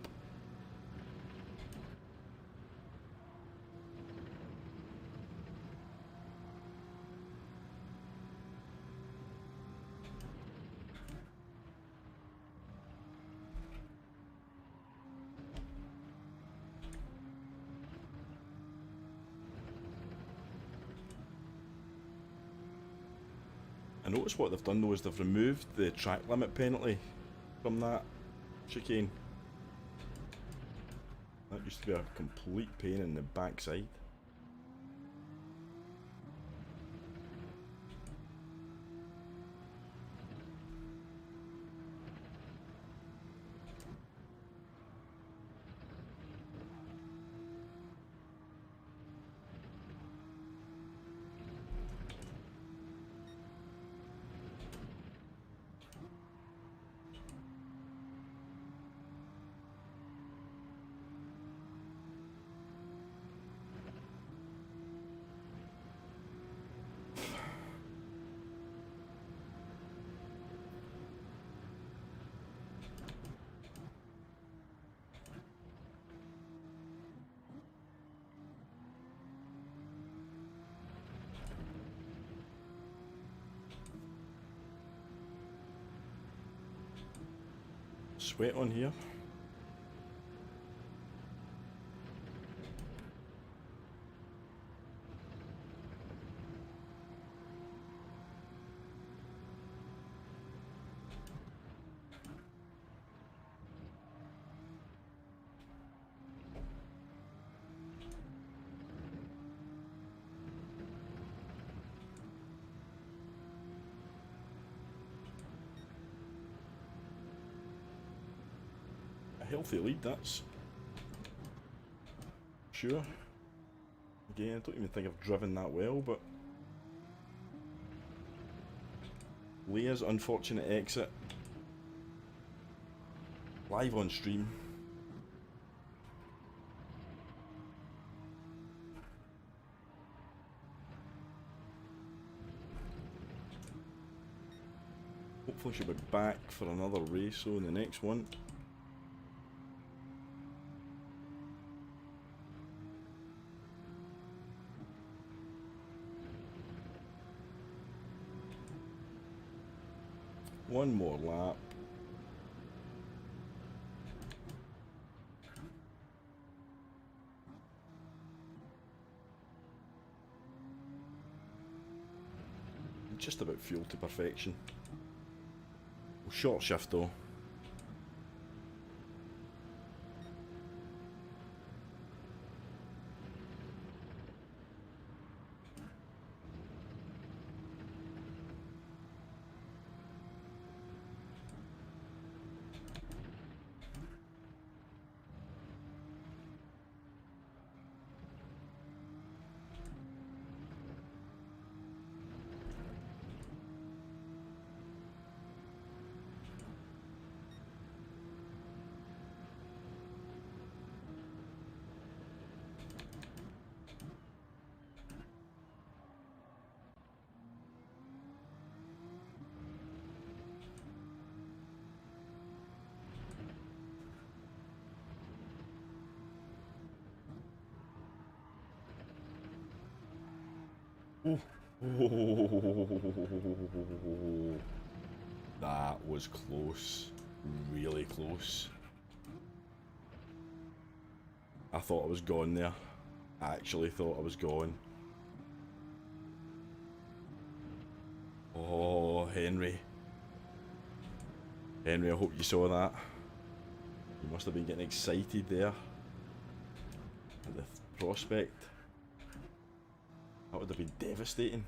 I noticed what they've done though is they've removed the track limit penalty from that chicane. That used to be a complete pain in the backside. Sweat on here. A healthy lead, that's sure. Again, I don't even think I've driven that well, but Leah's unfortunate exit live on stream. Hopefully she'll be back for another race so in the next one. One more lap. Just about fuel to perfection. Short shift though. Ooh. That was close. Really close. I thought I was gone there. I actually thought I was gone. Oh, Henry. Henry, I hope you saw that. You must have been getting excited there. At the prospect. That would have been devastating.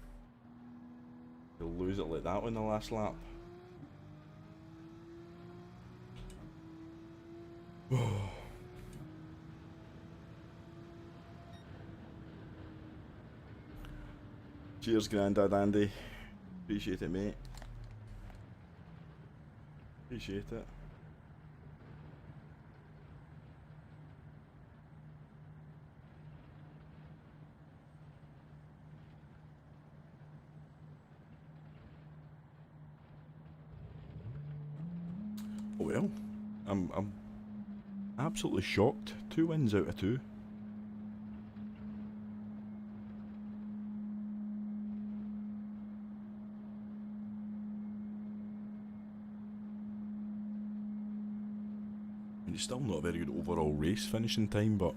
To lose it like that on the last lap. Cheers, Grandad Andy. Appreciate it, mate. Appreciate it. Oh well, I'm absolutely shocked. 2 wins out of 2. It's still not a very good overall race finishing time, but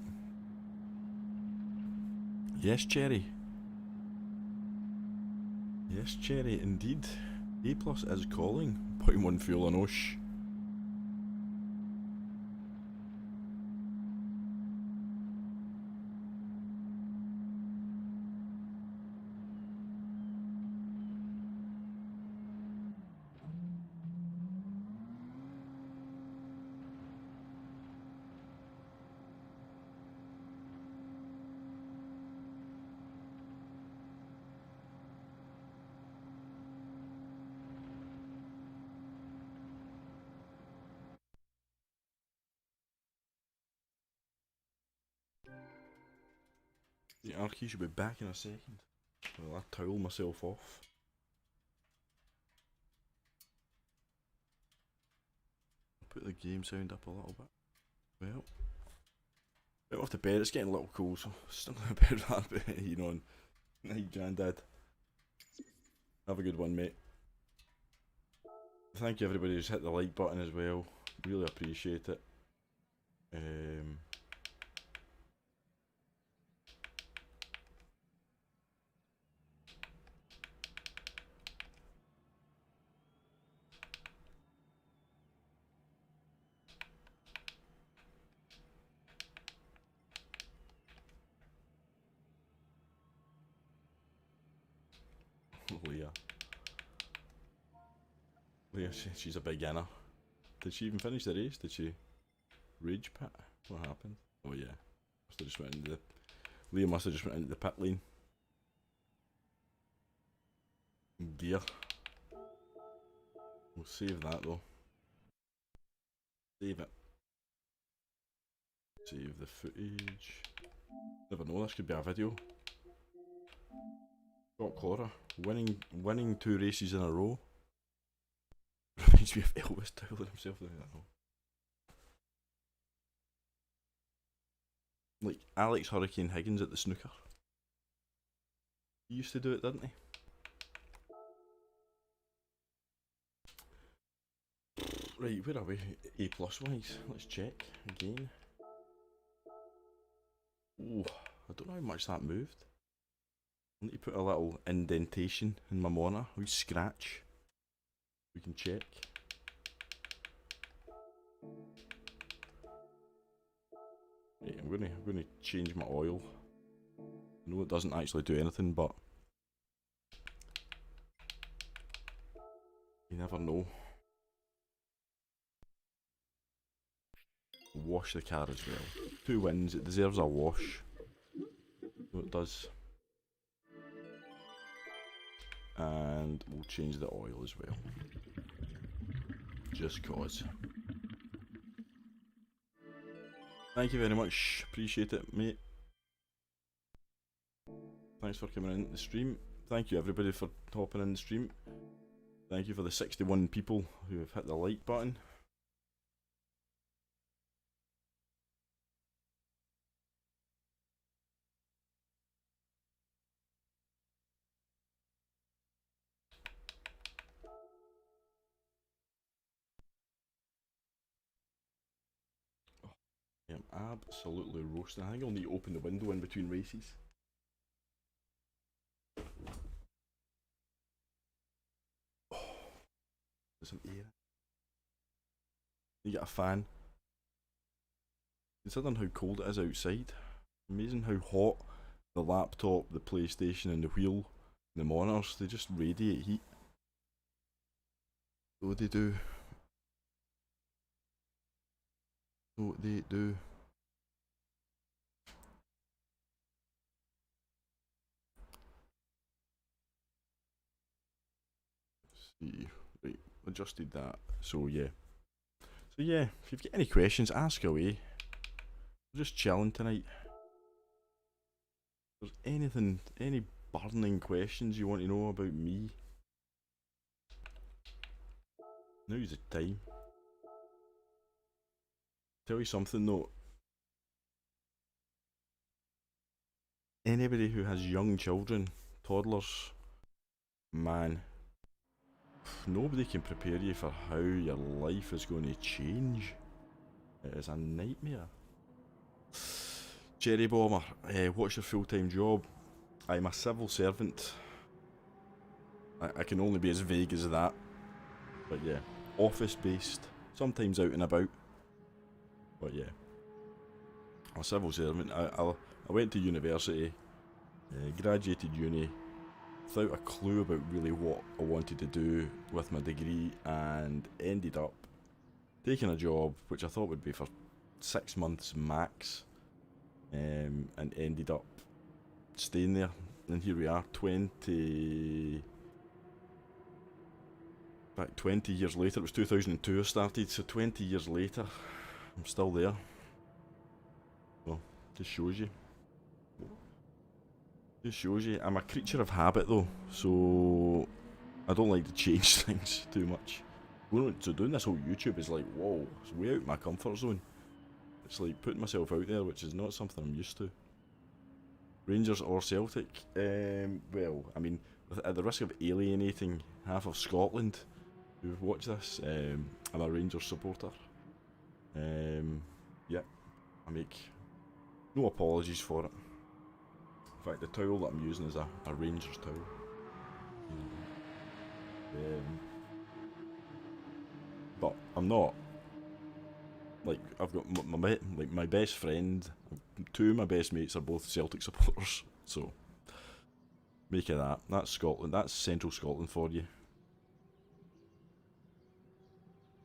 yes, Cherry. Yes, Cherry, indeed. A plus is calling. 0.1 fuel on Osh. The Archie should be back in a second. Well, I towel myself off. I'll put the game sound up a little bit. Well, out off to bed. It's getting a little cool, so still going to bed that bit, you know. Night, Grandad. Have a good one, mate. Thank you everybody who's hit the like button as well. Really appreciate it. Leah. Leah, she's a beginner. Did she even finish the race? Did she rage pit? What happened? Oh yeah. Must have just went into the... Leah must have just went into the pit lane. Gear. We'll save that though. Save it. Save the footage. Never know, this could be a video. Scott Cora. Winning 2 races in a row. Reminds me of Elvis towling himself. I don't know. Like Alex Hurricane Higgins at the snooker. He used to do it, didn't he? Right, where are we? A plus wise. Let's check again. Oh, I don't know how much that moved. I need to put a little indentation in my monitor. A wee scratch. We can check. Right, I'm gonna change my oil. I know it doesn't actually do anything, but you never know. Wash the car as well. 2 wins, it deserves a wash. So it does. And we'll change the oil as well. Just cause. Thank you very much. Appreciate it, mate. Thanks for coming in the stream. Thank you everybody for hopping in the stream. Thank you for the 61 people who have hit the like button. absolutely roasting. I think I'll need to open the window in between races. Oh, there's some air. You get a fan. Considering how cold it is outside, amazing how hot the laptop, the PlayStation, and the wheel, the monitors, they just radiate heat. So they do. So they do. Let's see. Right, adjusted that. So yeah. So yeah, if you've got any questions, ask away. We're just chilling tonight. If there's anything, any burning questions you want to know about me, now's the time. Tell you something though. Anybody who has young children, toddlers, man, nobody can prepare you for how your life is going to change. It is a nightmare. Jerry Bomber, what's your full-time job? I'm a civil servant. I can only be as vague as that. But yeah, office-based, sometimes out and about. But yeah, I'm a civil servant. I went to university, graduated uni, without a clue about really what I wanted to do with my degree, and ended up taking a job which I thought would be for 6 months max, and ended up staying there. And here we are, 20 years later. It was 2002 I started, so 20 years later, I'm still there. Well, just shows you. Just shows you. I'm a creature of habit though, so I don't like to change things too much. So doing this whole YouTube is like, whoa, it's way out of my comfort zone. It's like putting myself out there, which is not something I'm used to. Rangers or Celtic? Well, I mean, at the risk of alienating half of Scotland who've watched this, I'm a Rangers supporter. Yeah, I make no apologies for it. In fact, the towel that I'm using is a Rangers towel. But I'm not. Like, I've got my best friend, two of my best mates are both Celtic supporters, so make of that. That's Scotland, that's Central Scotland for you.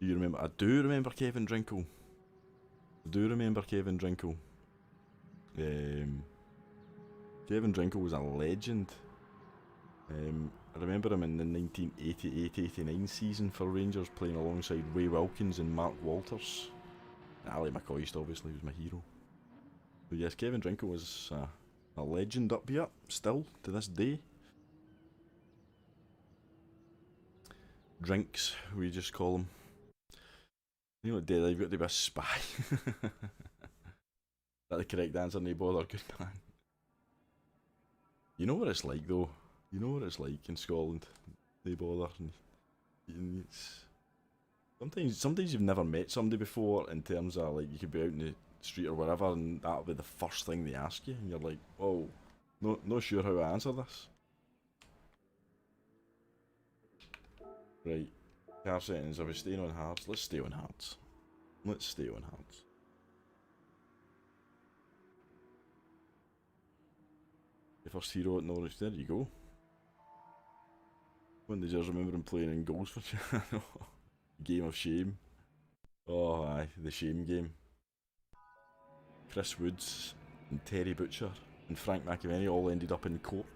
Do you remember? I do remember Kevin Drinkle. Kevin Drinkle was a legend. I remember him in the 1988-89 season for Rangers, playing alongside Ray Wilkins and Mark Walters. Ali McCoist obviously was my hero. But yes, Kevin Drinkle was a legend up here, still to this day. Drinks, we just call him. You know what, Dad, you've got to be a spy. Is that the correct answer? No bother, good man. You know what it's like though. You know what it's like in Scotland. No bother. And it's sometimes you've never met somebody before, in terms of like you could be out in the street or wherever, and that'll be the first thing they ask you, and you're like, oh, not sure how to answer this. Right, car settings. Are we staying on hards? Let's stay on hards. The first hero at Norwich. There you go. When did you remember him playing in goals for you? Game of shame. Oh aye, the shame game. Chris Woods and Terry Butcher and Frank McAvenny all ended up in court.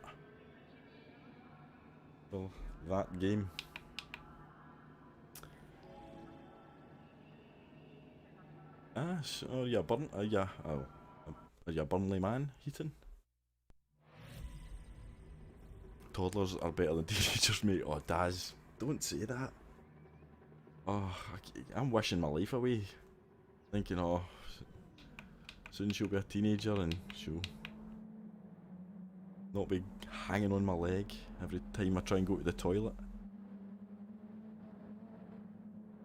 Well, that game. So yeah, are you a Burnley man, Heaton? Toddlers are better than teenagers, mate. Oh, Daz, don't say that. Oh, I'm wishing my life away, thinking, oh, soon she'll be a teenager and she'll not be hanging on my leg every time I try and go to the toilet.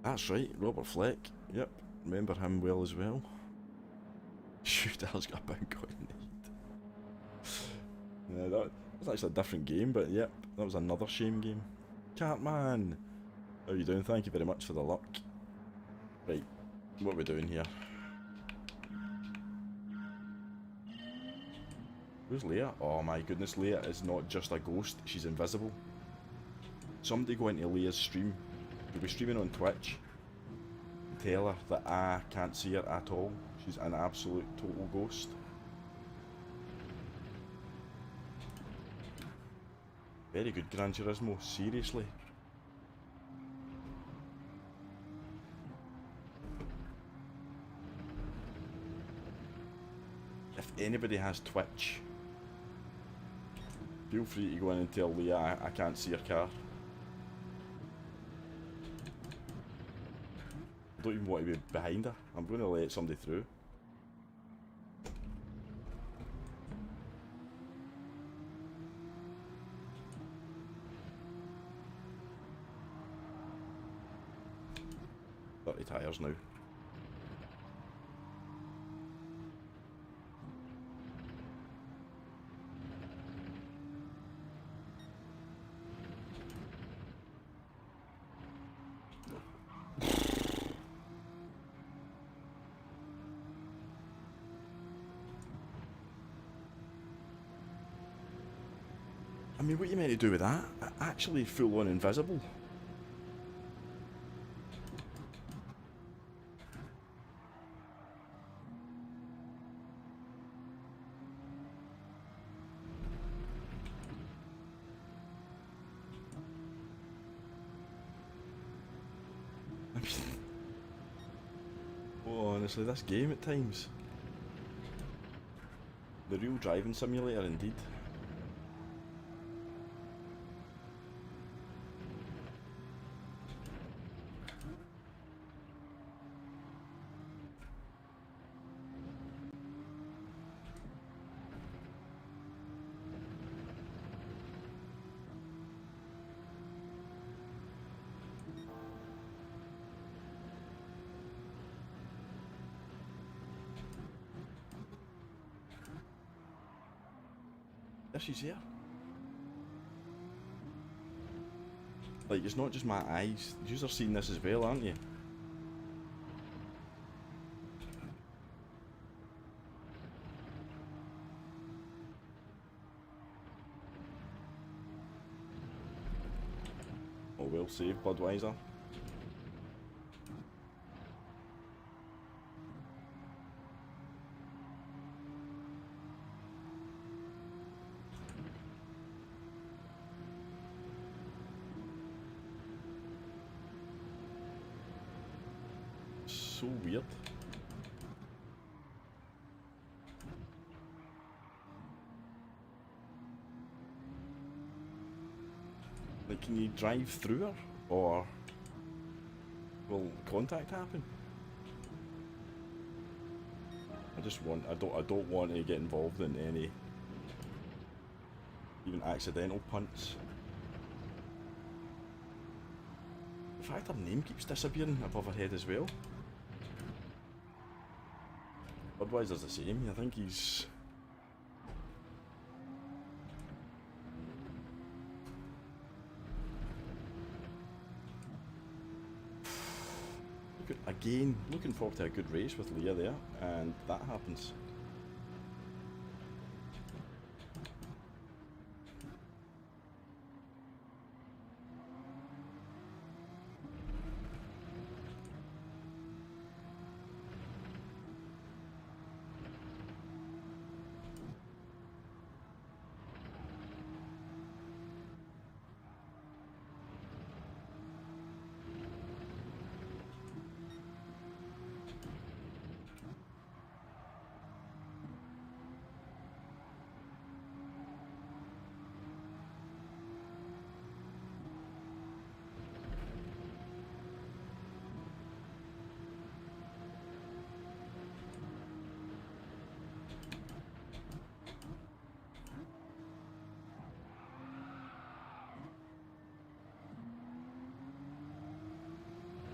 That's right, Robert Fleck. Yep, remember him well as well. Shoot, I was got a big on Yeah, that was actually a different game, but yep, that was another shame game. Cartman! How are you doing? Thank you very much for the luck. Right, what are we doing here? Who's Leah? Oh my goodness, Leah is not just a ghost, she's invisible. Somebody go into Leah's stream. You'll be streaming on Twitch. Tell her that I can't see her at all. She's an absolute total ghost. Very good, GranTurismo, seriously. If anybody has Twitch, feel free to go in and tell Leah I can't see her car. I don't even want to be behind her. I'm going to let somebody through. Dirty tyres now. I mean, what are you meant to do with that? Actually full on invisible. I mean, oh, honestly, this game at times. The real driving simulator indeed. There she's here. Like, it's not just my eyes. You're seeing this as well, aren't you? Oh, well saved, Budweiser. So weird. Like, can you drive through her? Or will contact happen? I don't want to get involved in any even accidental punts. In fact, her name keeps disappearing above her head as well. Budweiser's the same. I think he's... Again, looking forward to a good race with Leah there, and that happens.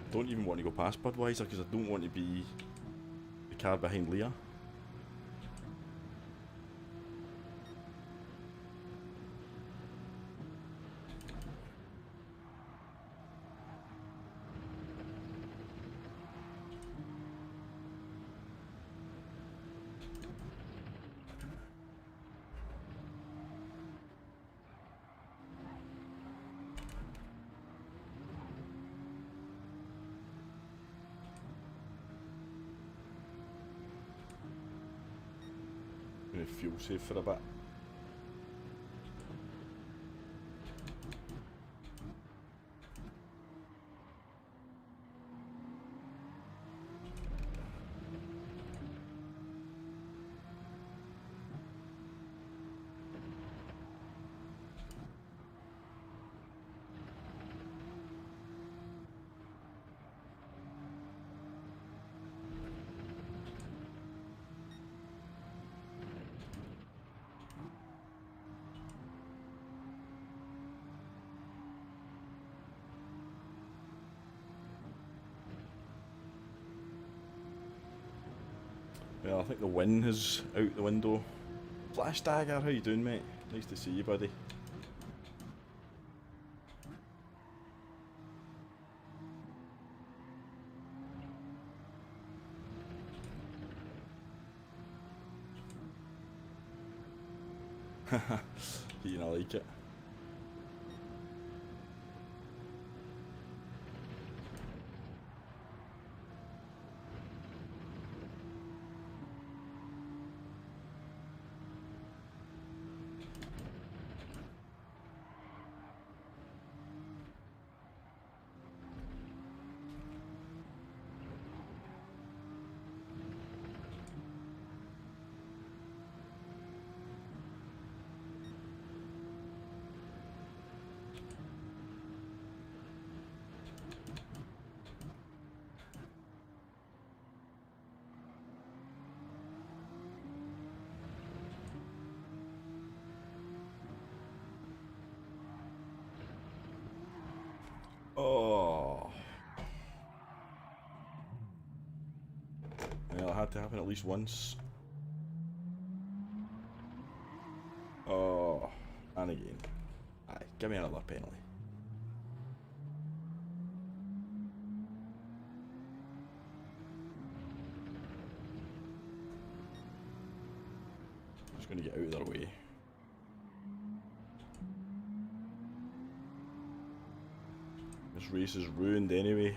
Don't even want to go past Budweiser because I don't want to be the car behind Leah. fuel save for a bit. Well, I think the win is out the window. Flash Dagger, how you doing, mate? Nice to see you, buddy. Haha, you know, I like it. Oh. Well, it had to happen at least once. Oh. And again. Aye, give me another penalty. Just gonna get out of their way. This race is ruined anyway.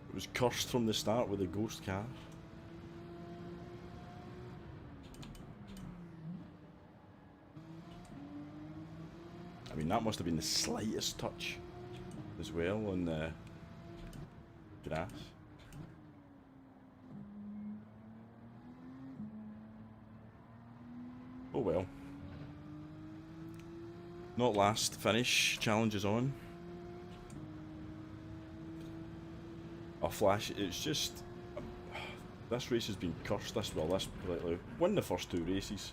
It was cursed from the start with a ghost car. I mean, that must have been the slightest touch as well on the grass. Oh well. Not last finish, challenge is on. A flash, it's just... this race has been cursed, this completely. Won the first two races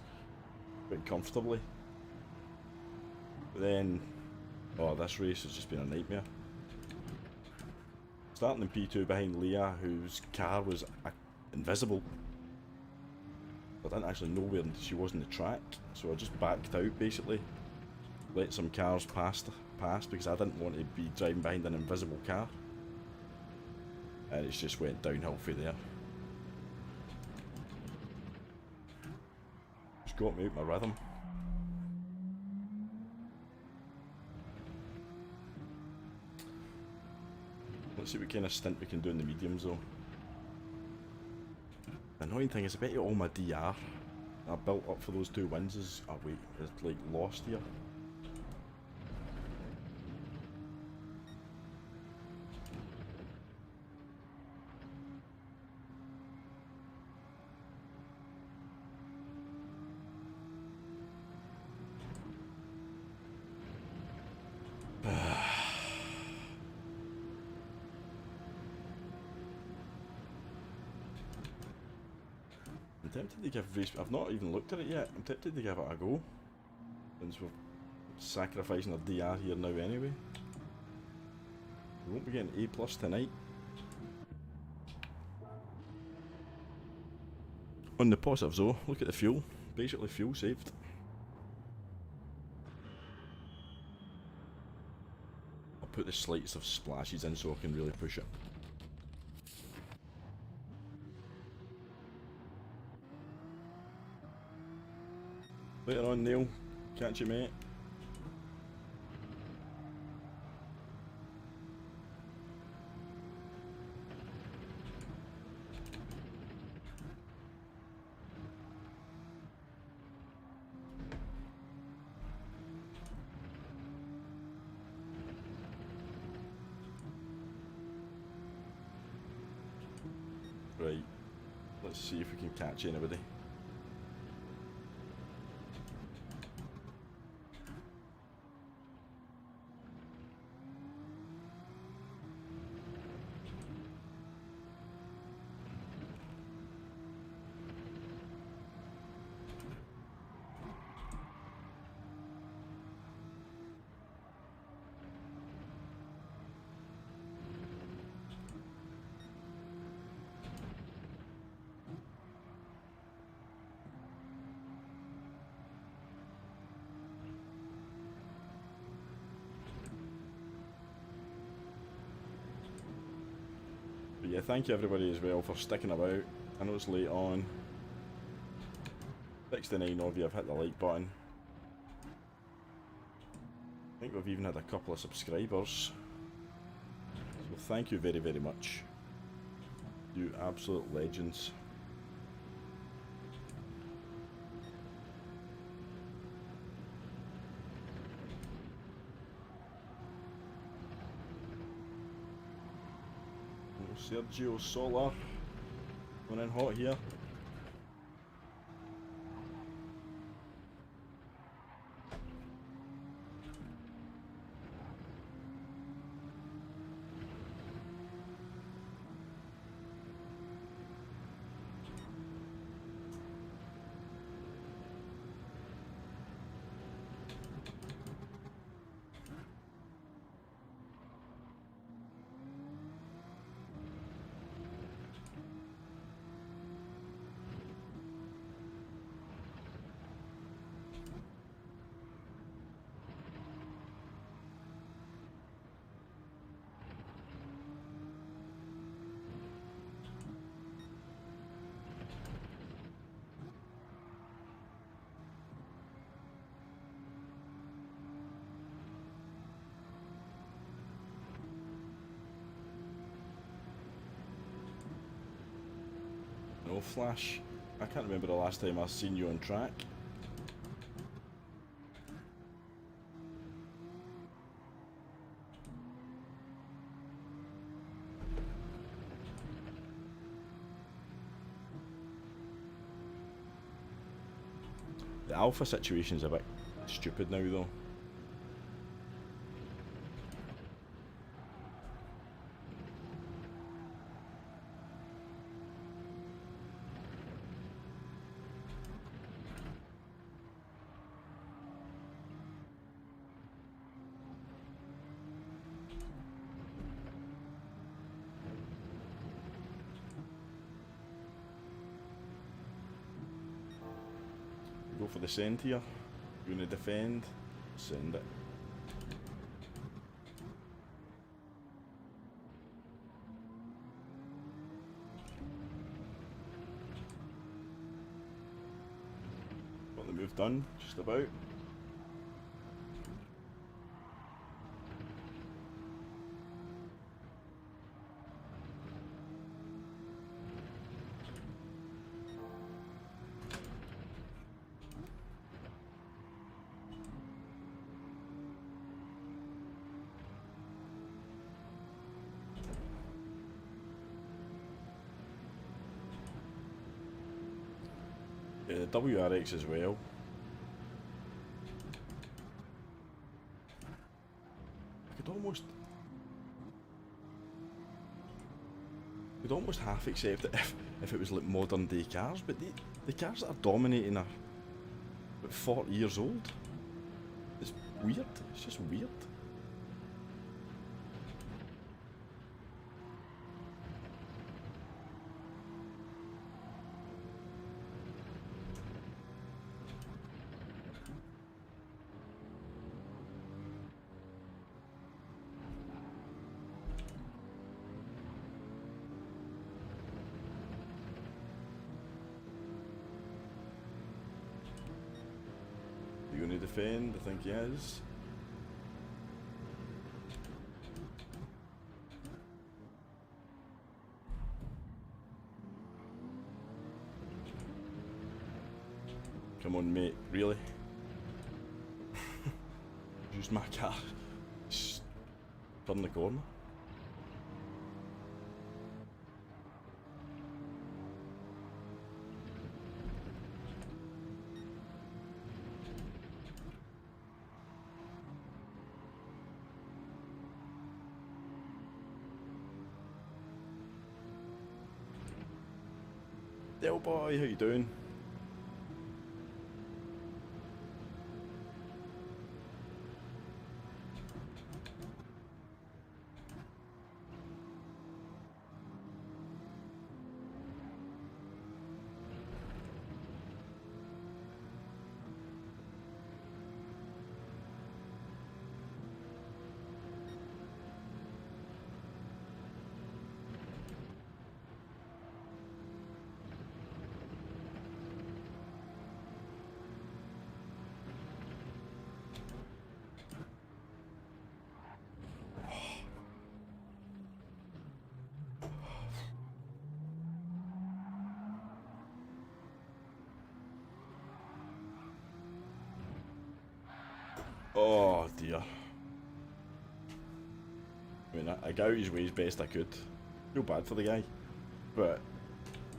quite comfortably. But then, oh, this race has just been a nightmare. Starting in P2 behind Leah, whose car was invisible. I didn't actually know where she was on the track, so I just backed out basically. Let some cars pass because I didn't want to be driving behind an invisible car. And it just went downhill through there. Just got me out my rhythm. Let's see what kind of stint we can do in the mediums though. The annoying thing is I bet you all my DR I built up for those two wins is, oh wait, it's like lost here. I'm tempted to give race. I've not even looked at it yet. I'm tempted to give it a go. Since we're sacrificing our DR here now anyway. We won't be getting A plus tonight. On the positives though, look at the fuel. Basically fuel saved. I'll put the slightest of splashes in so I can really push it. Later on, Neil. Catch you, mate. Let's see if we can catch anybody. But yeah, thank you everybody as well for sticking about. I know it's late on. 69 of you have hit the like button. I think we've even had a couple of subscribers. So thank you very, very much. You absolute legends. Sergio Solar going in hot here. No Flash. I can't remember the last time I've seen you on track. The alpha situation's a bit stupid now though. Go for the send here. You're going to defend. Send it. Got the move done, just about. Yeah, the WRX as well. I could almost half accept it if it was like modern day cars, but the cars that are dominating are about 40 years old. It's weird. It's just weird. You gonna defend? I think he is. Come on, mate. Really? Use my car. Just turn the corner. Del boy, how you doing? Oh dear. I mean, I got out his way as best I could. Feel bad for the guy. But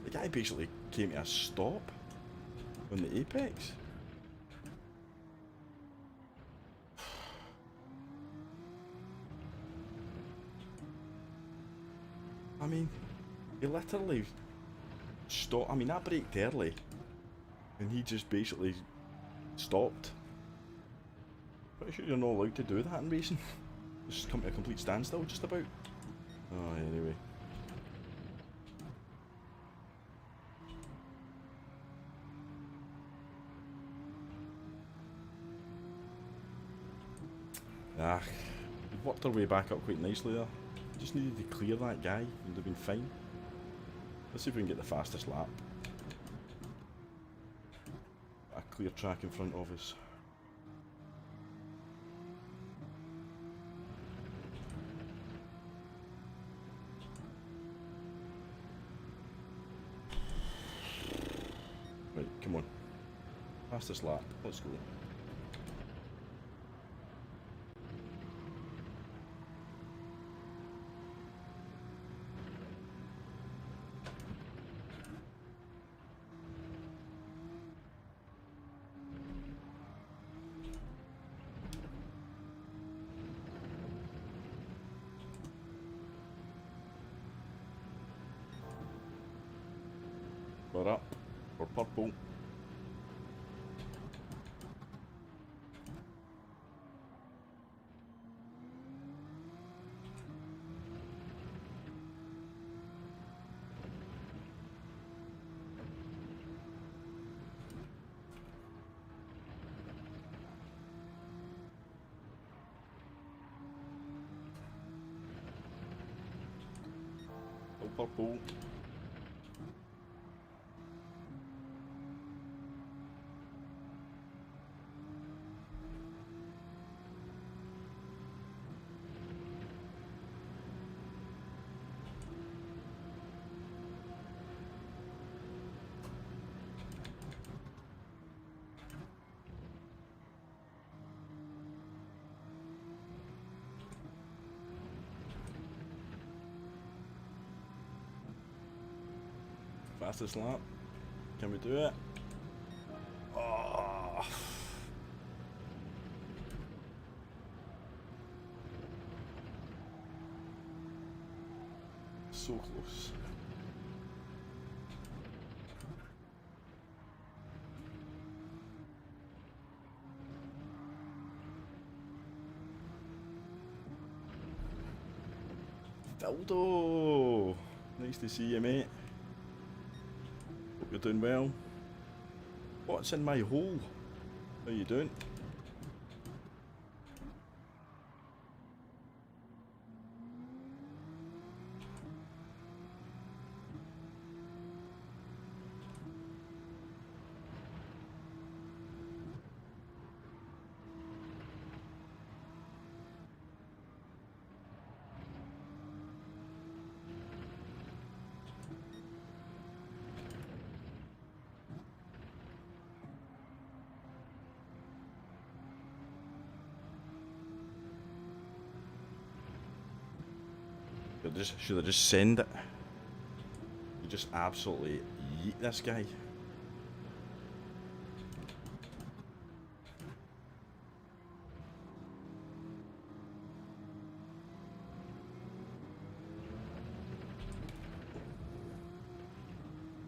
the guy basically came to a stop on the apex. I mean, he literally stopped. I mean, I braked early. And he just basically stopped. Pretty sure you're not allowed to do that in racing. Just come to a complete standstill, just about. Oh, anyway. Ah, we worked our way back up quite nicely there. Just needed to clear that guy and they'd have been fine. Let's see if we can get the fastest lap. A clear track in front of us. Right, come on. Fastest lap. Let's go. We're up. We're purple. Still purple. Fastest lap. Can we do it? Oh. So close. Dildo! Nice to see you, mate. Hope you're doing well. What's in my hole? How you doing? Should I just send it? You just absolutely yeet this guy.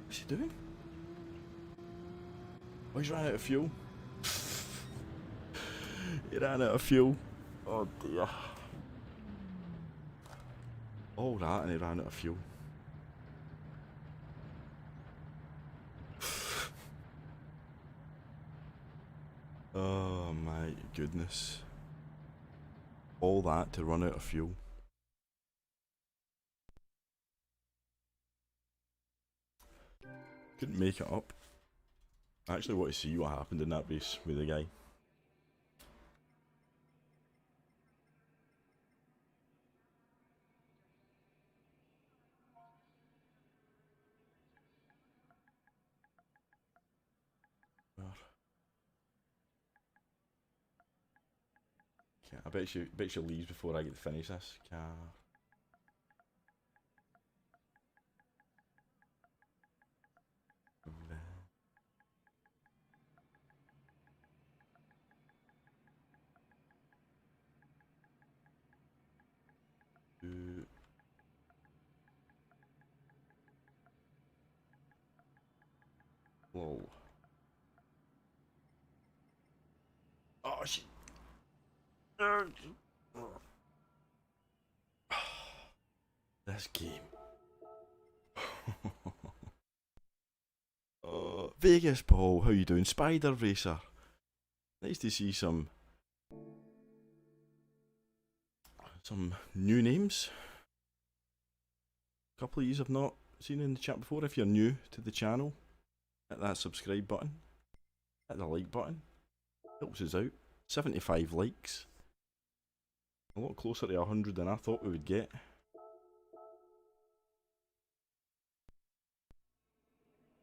What's he doing? Oh, he's ran out of fuel. He ran out of fuel. Oh dear. All that and he ran out of fuel. Oh my goodness. All that to run out of fuel. Couldn't make it up. I actually want to see what happened in that race with the guy. Okay, I bet she leaves before I get to finish this. Car. Whoa. Oh shit. This game. Vegas Paul, how you doing? Spider Racer. Nice to see some new names. A couple of yous I've not seen in the chat before. If you're new to the channel, hit that subscribe button. Hit the like button. Helps us out. 75 likes. A lot closer to 100 than I thought we would get.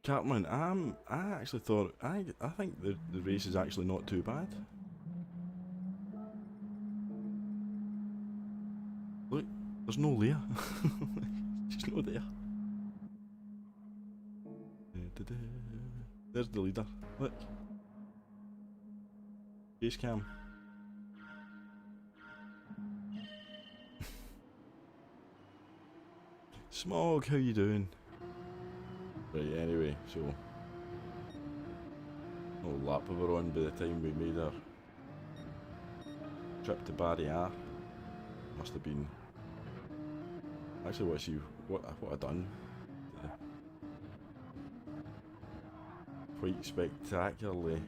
Cartman, I actually thought I think the race is actually not too bad. Look, there's no Leah. She's not there. There's the leader. Look. Face cam. Smog, how you doing? Right, anyway, so no lap we were on by the time we made our trip to Barrier. Must have been. Actually, want to see what I done. Quite spectacularly.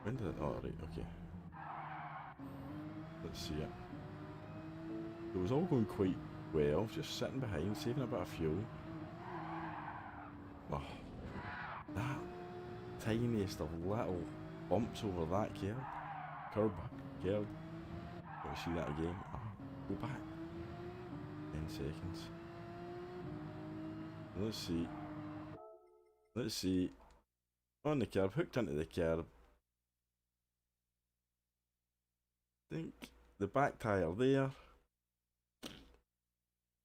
When did it? Oh, right, okay. Let's see it. It was all going quite well, just sitting behind, saving a bit of fuel. Oh, that tiniest of little bumps over that curb. Let me see that again. Oh, go back. 10 seconds. Let's see. On the curb, hooked into the curb. Think the back tyre there.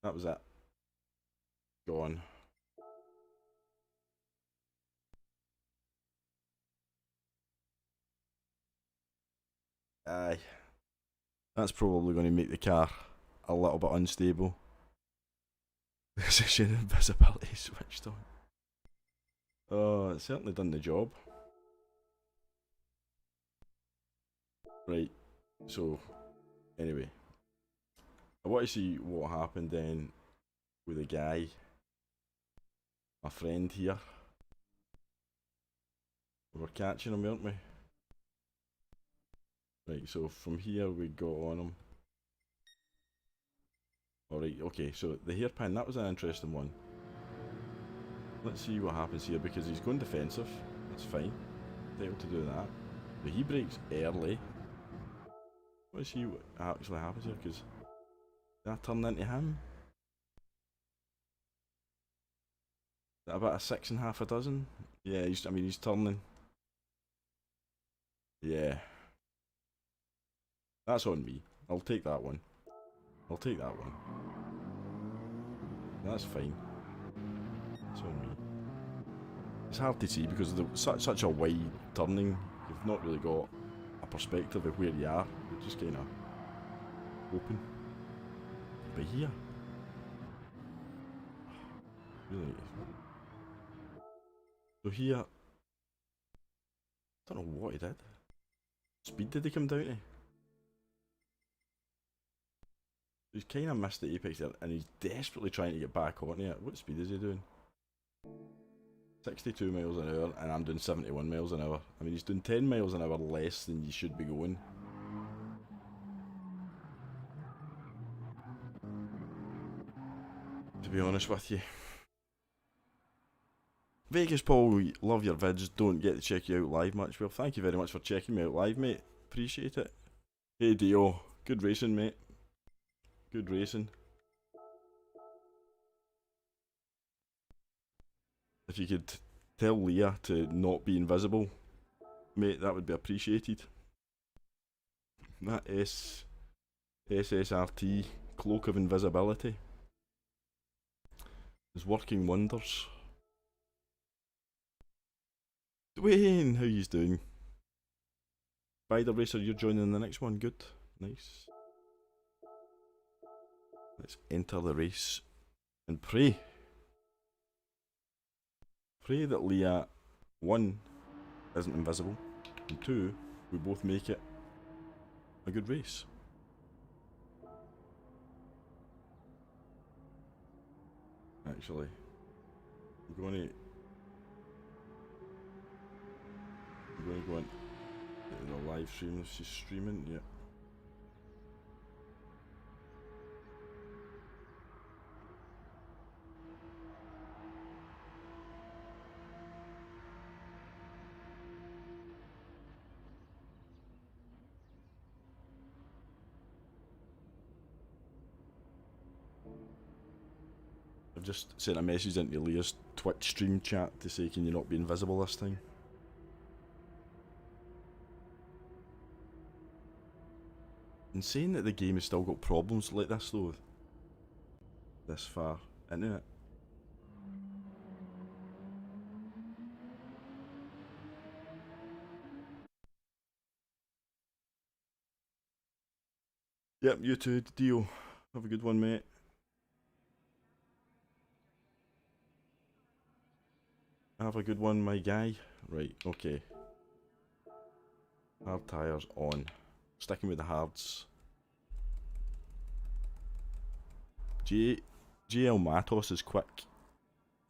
That was it. Gone. Aye. That's probably going to make the car a little bit unstable. Position invisibility switched on. Oh, it's certainly done the job. Right, so, anyway. I want to see what happened then with the guy, my friend here. We were catching him, weren't we? Right, so from here we got on him. Alright, okay, so the hairpin, that was an interesting one. Let's see what happens here, because he's going defensive. That's fine. Able to do that. But he breaks early. Let's see what actually happens here, because did I turn into him? Is that about a 6.5 a dozen? Yeah, he's turning. Yeah. That's on me. I'll take that one. I'll take that one. That's fine. That's on me. It's hard to see because of such a wide turning. You've not really got a perspective of where you are. You're just kind of open. But here, really, So here, don't know what he did. Speed did he come down to? He's kind of missed the apex there, and he's desperately trying to get back on it. What speed is he doing? 62 miles an hour, and I'm doing 71 miles an hour. I mean, he's doing 10 miles an hour less than you should be going. To be honest with you. Vegas Paul, love your vids, don't get to check you out live much. Well, thank you very much for checking me out live, mate. Appreciate it. Hey Dio, good racing, mate. Good racing. If you could tell Leah to not be invisible, mate, that would be appreciated. That SSRT cloak of invisibility is working wonders. Dwayne, how you doing? Spider Racer, you're joining the next one. Good. Nice. Let's enter the race and pray. Pray that Leah, 1, isn't invisible, and 2, we both make it a good race. Actually, I'm going to go into the live stream if she's streaming. Yeah. I've just sent a message into Leah's Twitch stream chat to say, can you not be invisible this time? Insane that the game has still got problems like this though. This far into it. Yep, you too, Dio. Have a good one, mate. Have a good one, my guy. Right, okay. Hard tyres on. Sticking with the hards. JL Matos is quick.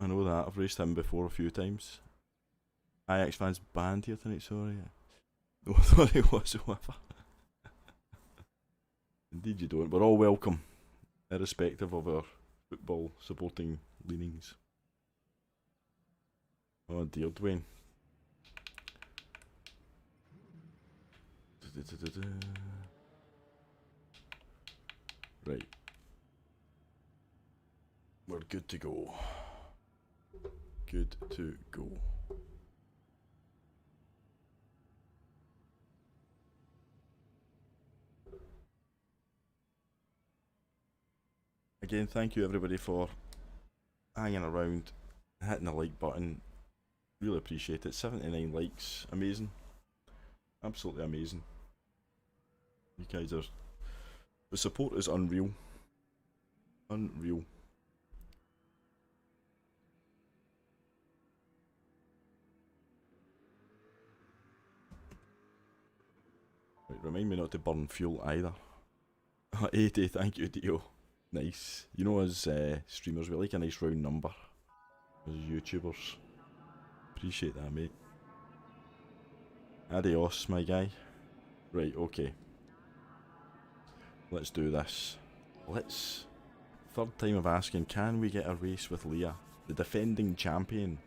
I know that, I've raced him before a few times. Ajax fans banned here tonight, sorry. No, I thought he was, whoever. Indeed you don't, we're all welcome. Irrespective of our football supporting leanings. Oh dear, Dwayne. Right. We're good to go. Good to go. Again, thank you everybody for hanging around, hitting the like button. Really appreciate it. 79 likes. Amazing. Absolutely amazing. You guys are... The support is unreal. Unreal. Right, remind me not to burn fuel either. 80, thank you, Dio. Nice. You know, as streamers, we like a nice round number. As YouTubers. Appreciate that, mate. Adios, my guy. Right, okay. Let's do this. Let's... Third time of asking, can we get a race with Leah, the defending champion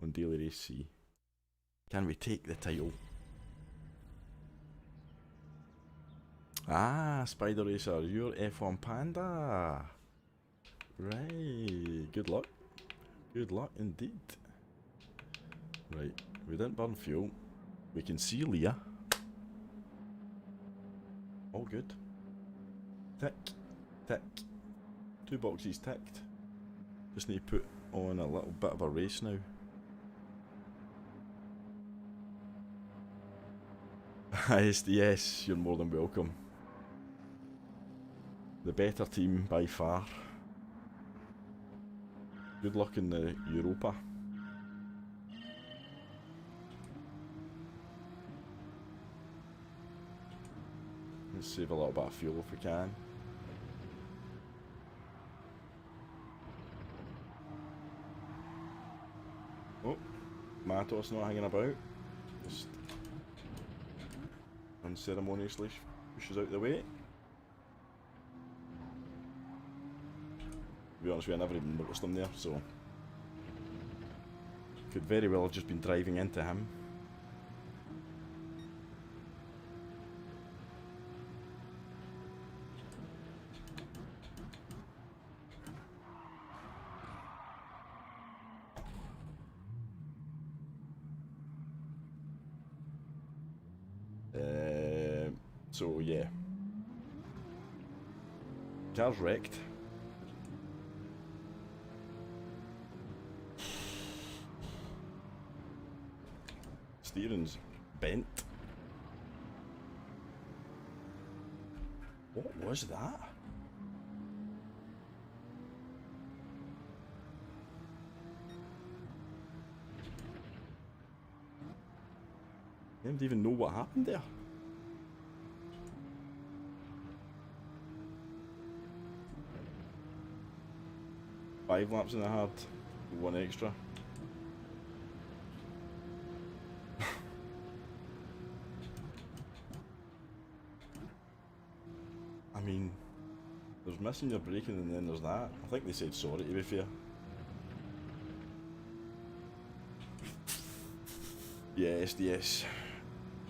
on Daily Race C? Can we take the title? Ah, Spider Racer, you're F1 Panda. Right, good luck. Good luck indeed. Right, we didn't burn fuel. We can see Leah. All good. Tick, tick. 2 boxes ticked. Just need to put on a little bit of a race now. Yes, you're more than welcome. The better team by far. Good luck in the Europa. Let's save a little bit of fuel if we can. Oh, Matos not hanging about. Just unceremoniously pushes out the way. To be honest with you, I never even noticed him there, so could very well have just been driving into him. So yeah, car's wrecked. Steering's bent. What was that? I didn't even know what happened there. Five laps in the hard, one extra. I mean, there's missing your braking and then there's that. I think they said sorry, to be fair. Yeah, SDS.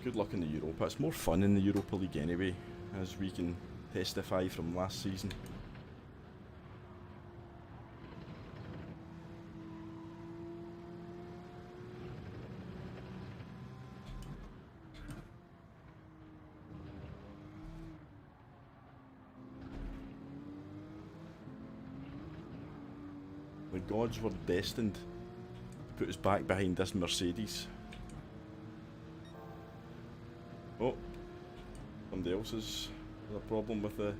Good luck in the Europa. It's more fun in the Europa League anyway, as we can testify from last season. The gods were destined to put us back behind this Mercedes. Oh, somebody else has a problem with the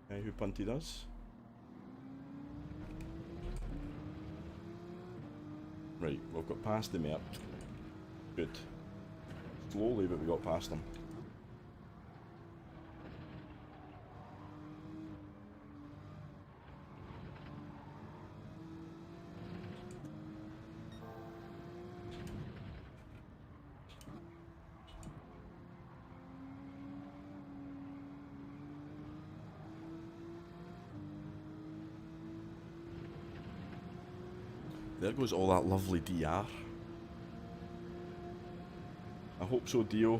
guy who punted us. Right, we've got past the Merc. Good. Slowly, but we got past them. There goes all that lovely DR. I hope so, Dio.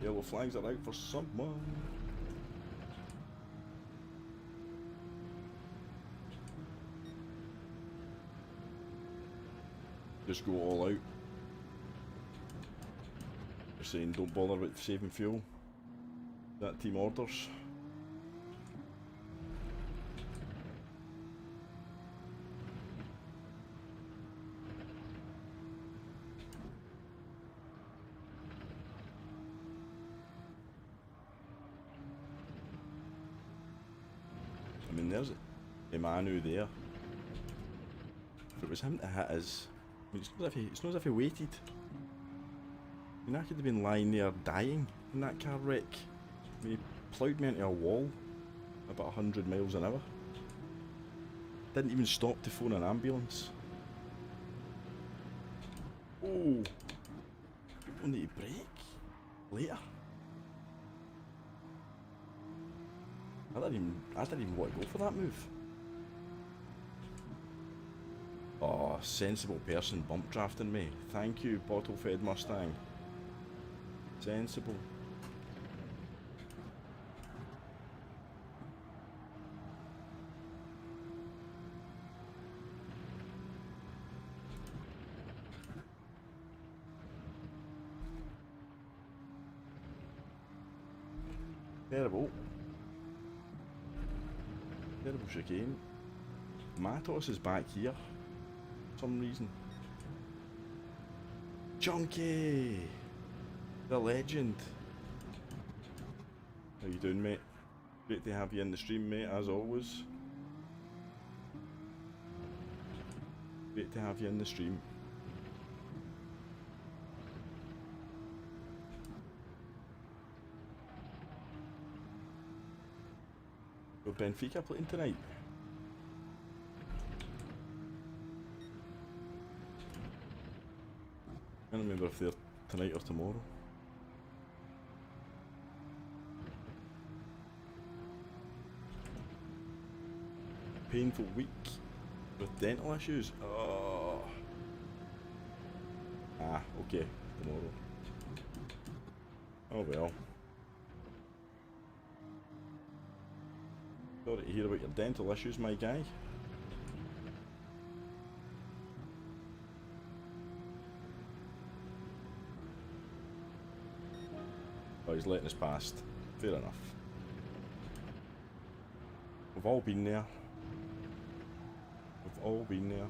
Yellow flags are out for someone. Just go all out. They're saying don't bother with saving fuel. That team orders. I mean, there's Emanu there. If it was him to hit us, I mean, it's not as if he waited. I mean, I could have been lying there dying in that car wreck. I mean, he ploughed me into a wall about 100 miles an hour. Didn't even stop to phone an ambulance. Oh, people need to brake later. I didn't even want to go for that move. Oh, sensible person bump drafting me. Thank you, bottle-fed Mustang. Sensible. Terrible. Terrible chicane. Matos is back here. For some reason. Chunky! The legend. How you doing, mate? Great to have you in the stream, mate, as always. Great to have you in the stream. Got Benfica playing tonight. I can't remember if they're tonight or tomorrow. Painful week with dental issues. Oh. Ah, okay, tomorrow. Oh well. Sorry to hear about your dental issues, my guy. Oh, he's letting us past. Fair enough. We've all been there. We've all been there.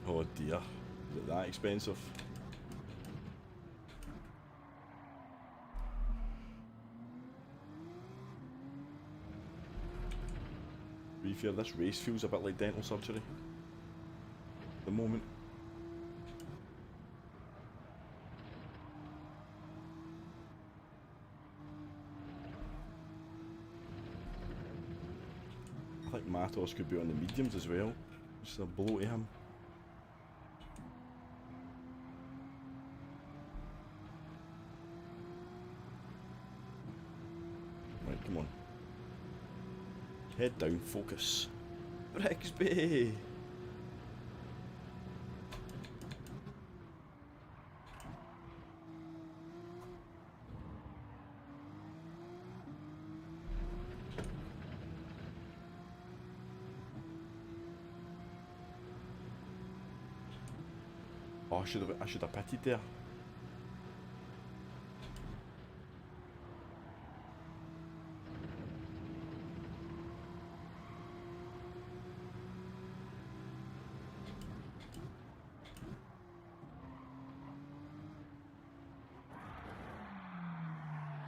Oh dear, is it that expensive? To be fair, this race feels a bit like dental surgery. At the moment. I think Matos could be on the mediums as well. Just a blow to him. Right, come on. Head down, focus. Brixby! Oh, I should have pitied there.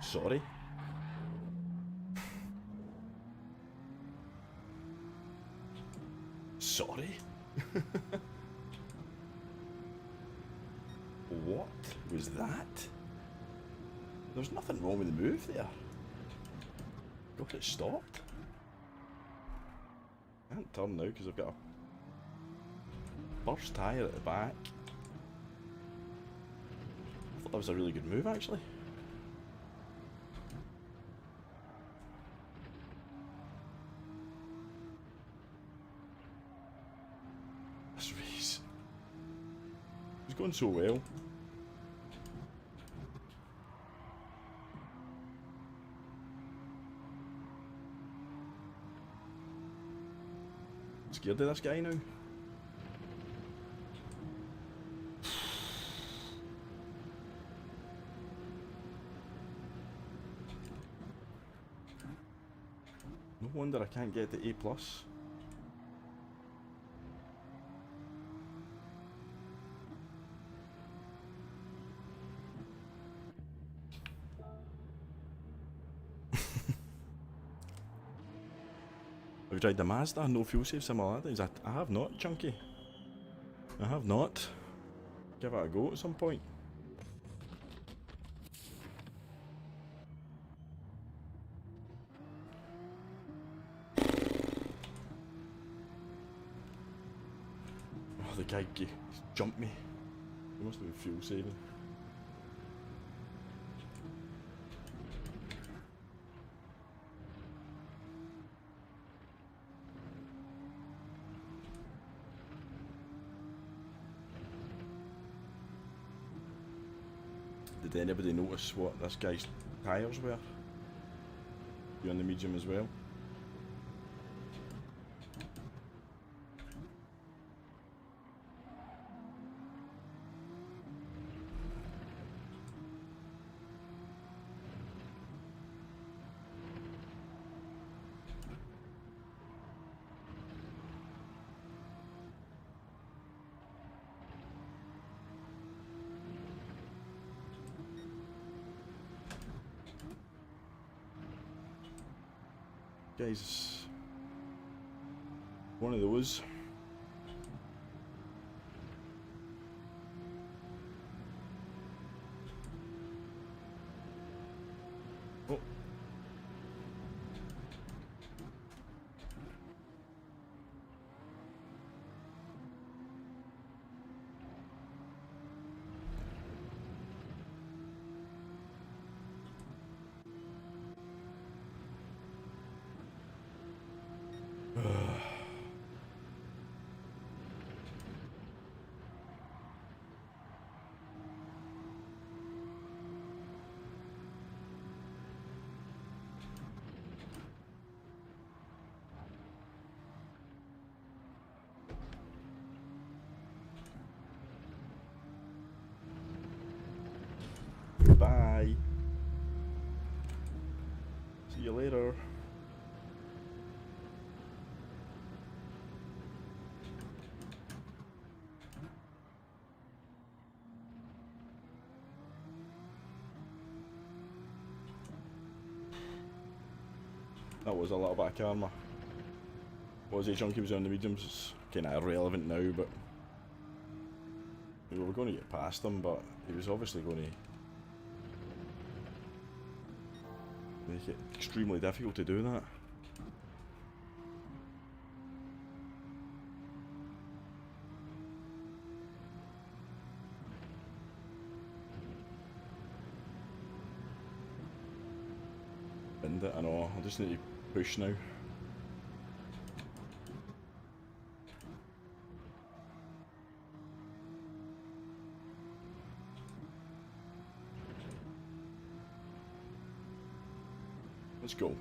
Sorry. Sorry? What was that? There's nothing wrong with the move there. Got it stopped. Can't turn now because I've got a burst tyre at the back. I thought that was a really good move actually. This race. It's going so well. Scared of this guy now? No wonder I can't get to A+. Have you tried the Mazda? No fuel save similarities? I have not, Chunky. I have not. Give it a go at some point. Oh, the guy jumped me. He must have been fuel saving. Did anybody notice what this guy's tyres were? You on the medium as well? Guys, one of those. Oh. Bye. See you later. That was a little bit of karma. What was he chunky was on the mediums? It's kind of irrelevant now, but we were going to get past him, but he was obviously going to make it extremely difficult to do that. Bind it, I know, I just need to push now. Let's go.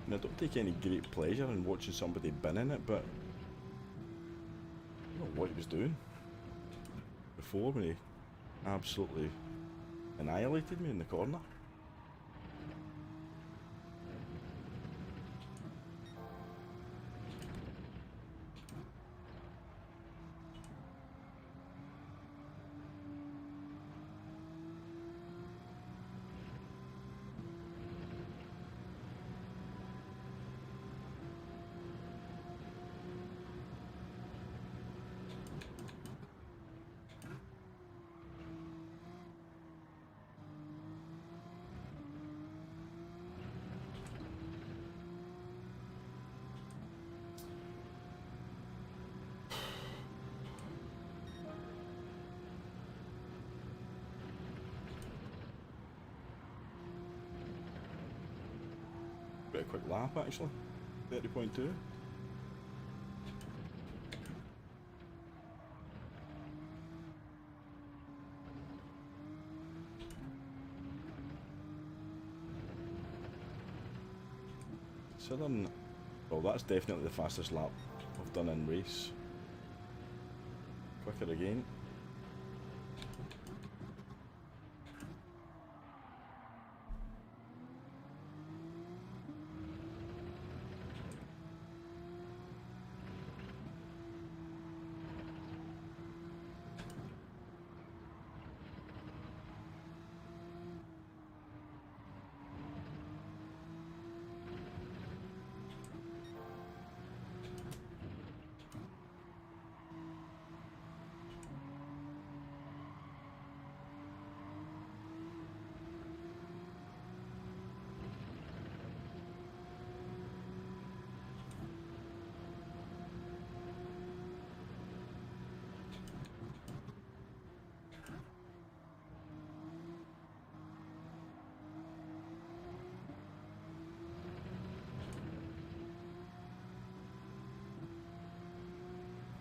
And I don't take any great pleasure in watching somebody binning it, but I don't know what he was doing before when he absolutely annihilated me in the corner. Bit of quick lap actually, 30.2. Considering, well, that's definitely the fastest lap I've done in race. Quicker again.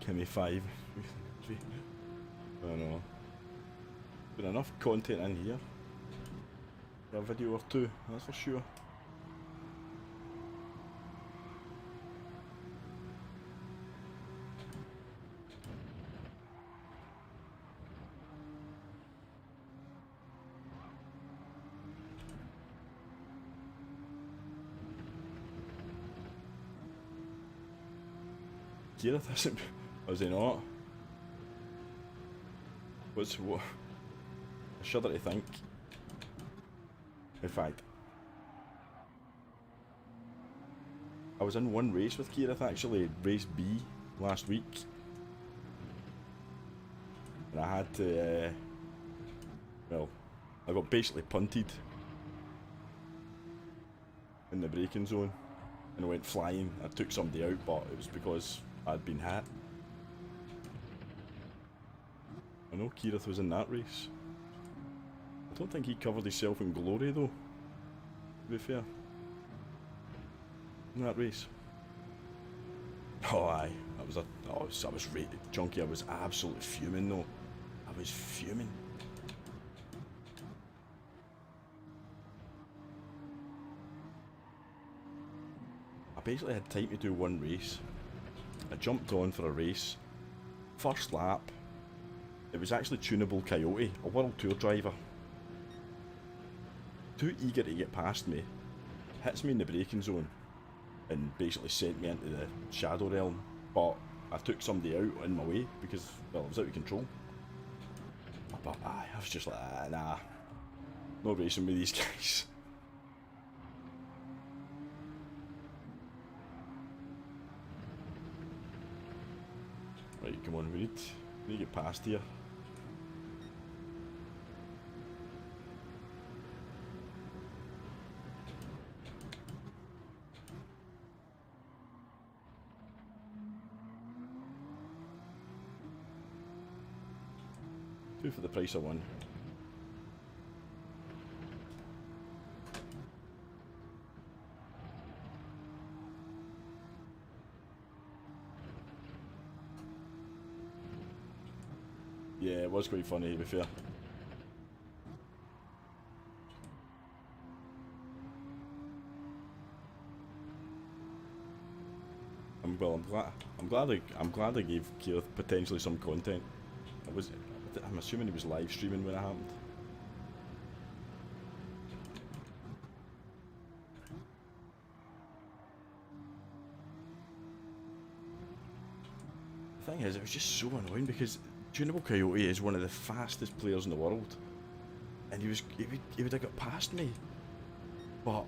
Give me 5. I don't know. Been enough content in here. A video or two, that's for sure. Gareth hasn't. Was he not? What's what? I shudder to think. In fact, I was in one race with Gareth actually, race B, last week. And I had to, well, I got basically punted in the braking zone and I went flying. I took somebody out, but it was because I'd been hit. I know Gareth was in that race. I don't think he covered himself in glory though, to be fair. In that race. Oh aye, I was rated junkie. I was absolutely fuming though. I was fuming. I basically had time to do one race. I jumped on for a race. First lap, it was actually Tunable Coyote, a World Tour driver. Too eager to get past me, hits me in the braking zone and basically sent me into the shadow realm. But I took somebody out in my way because, well, it was out of control. But I was just like, nah, no racing with these guys. Right, come on, we need to get past here. Two for the price of one. Yeah, it was quite funny to be fair. I'm glad I gave Gareth potentially some content. I'm assuming he was live streaming when it happened. The thing is, it was just so annoying because Tunable Coyote is one of the fastest players in the world, and he would have got past me, but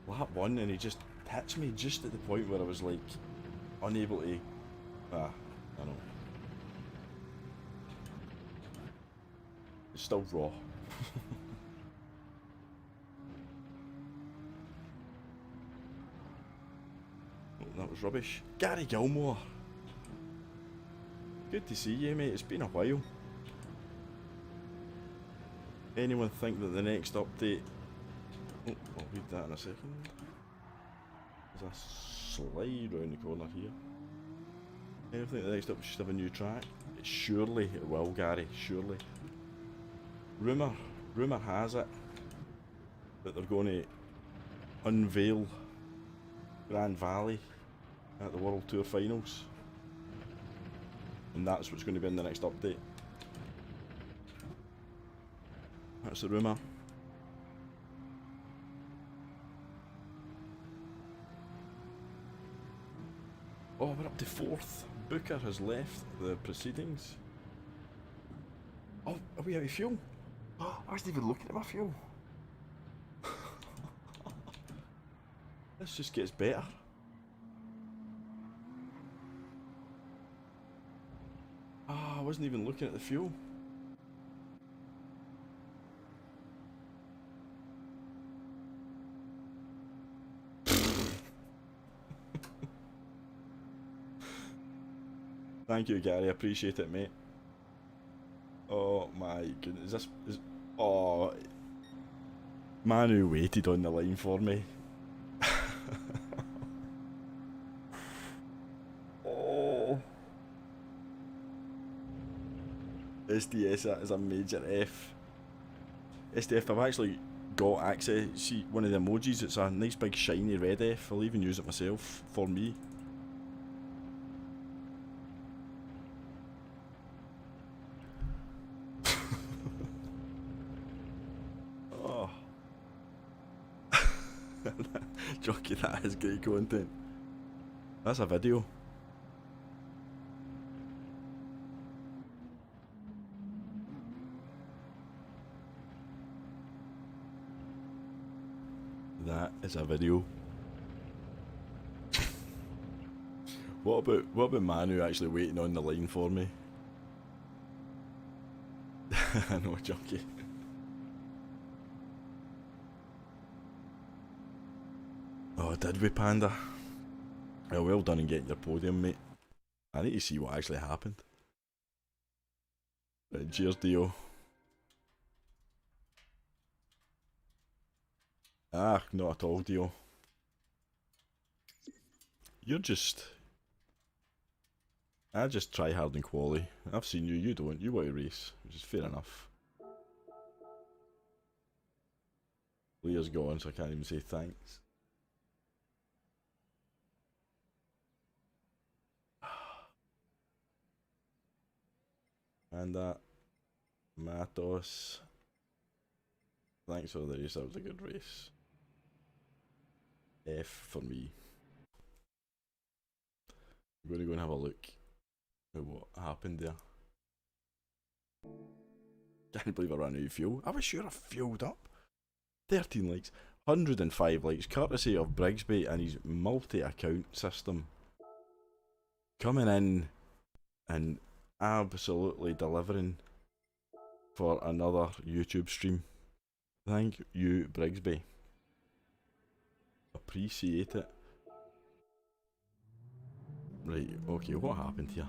lap one and he just hits me just at the point where I was like unable to. I know. It's still raw. Oh, that was rubbish. Gary Gilmore. Good to see you, mate. It's been a while. Anyone think that the next update... Oh, I'll read that in a second. There's a slide round the corner here. Anyone think the next update should have a new track? Surely it will, Gary. Surely. Rumour has it that they're going to unveil Grand Valley at the World Tour Finals, and that's what's going to be in the next update. That's the rumour. Oh, we're up to 4th. Booker has left the proceedings. Oh, are we out of fuel? Oh, I wasn't even looking at my fuel. This just gets better. Ah, I wasn't even looking at the fuel. Thank you, Gary. I appreciate it, mate. Oh my goodness, oh, Manu waited on the line for me. SDS, that is a major F. SDF, I've actually got access. See, one of the emojis, it's a nice big shiny red F. I'll even use it myself for me. Oh. Jockey, that is great content. That's a video. That is a video. What about Manu actually waiting on the line for me? I know, Jockey. Oh, did we, Panda? Oh, well done in getting your podium, mate. I need to see what actually happened. Right, cheers, Dio. Ah, not at all, Dio. You're just... I just try hard in quali. I've seen you, you don't. You want to race, which is fair enough. Leah's gone, so I can't even say thanks. And that. Matos. Thanks for the race, that was a good race. F for me. I'm going to go and have a look at what happened there. Can't believe I ran out of fuel. I was sure I fueled up. 13 likes. 105 likes, courtesy of Brigsby and his multi-account system. Coming in and absolutely delivering for another YouTube stream. Thank you, Brigsby. Appreciate it. Right, okay, what happened here?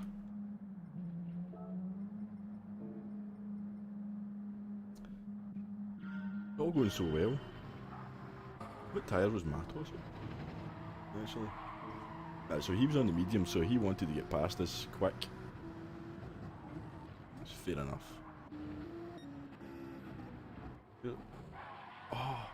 All going so well. What tyre was Matos on? Actually. So he was on the medium, so he wanted to get past us quick. It's fair enough. Oh.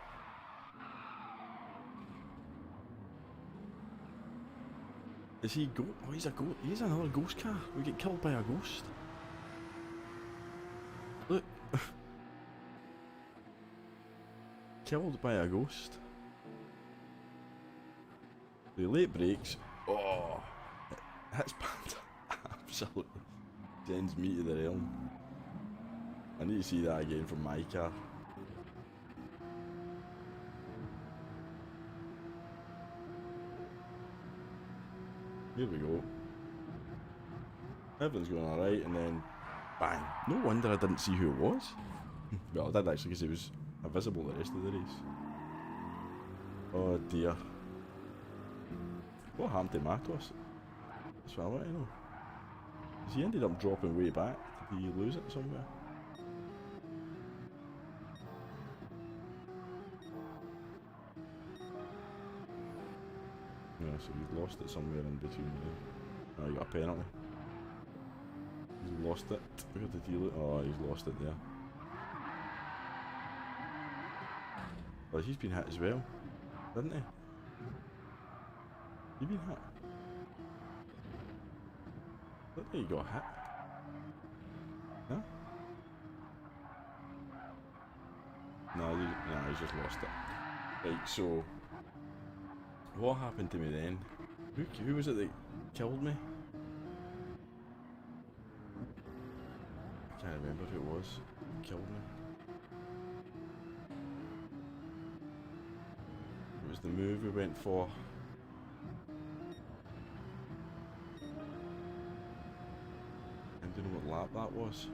Is he go? Oh, he's a ghost. He's another ghost car. We get killed by a ghost. Look. Killed by a ghost. The late brakes. Oh. It hits Panda. Absolutely. Sends me to the realm. I need to see that again from my car. Here we go. Everything's going alright, and then bang. No wonder I didn't see who it was. Well, I did actually, because it was invisible the rest of the race. Oh dear. What happened to Matos? That's what I want to know. Because he ended up dropping way back. Did he lose it somewhere? Yeah, so he's lost it somewhere in between there. Oh, he got a penalty. He's lost it. Where did he look? Oh, he's lost it there. Well, he's been hit as well, didn't he? He been hit? I think he got hit. Huh? No, he's just lost it. Right, so what happened to me then? Who was it that killed me? I can't remember who it was who killed me. It was the move we went for. I don't know what lap that was.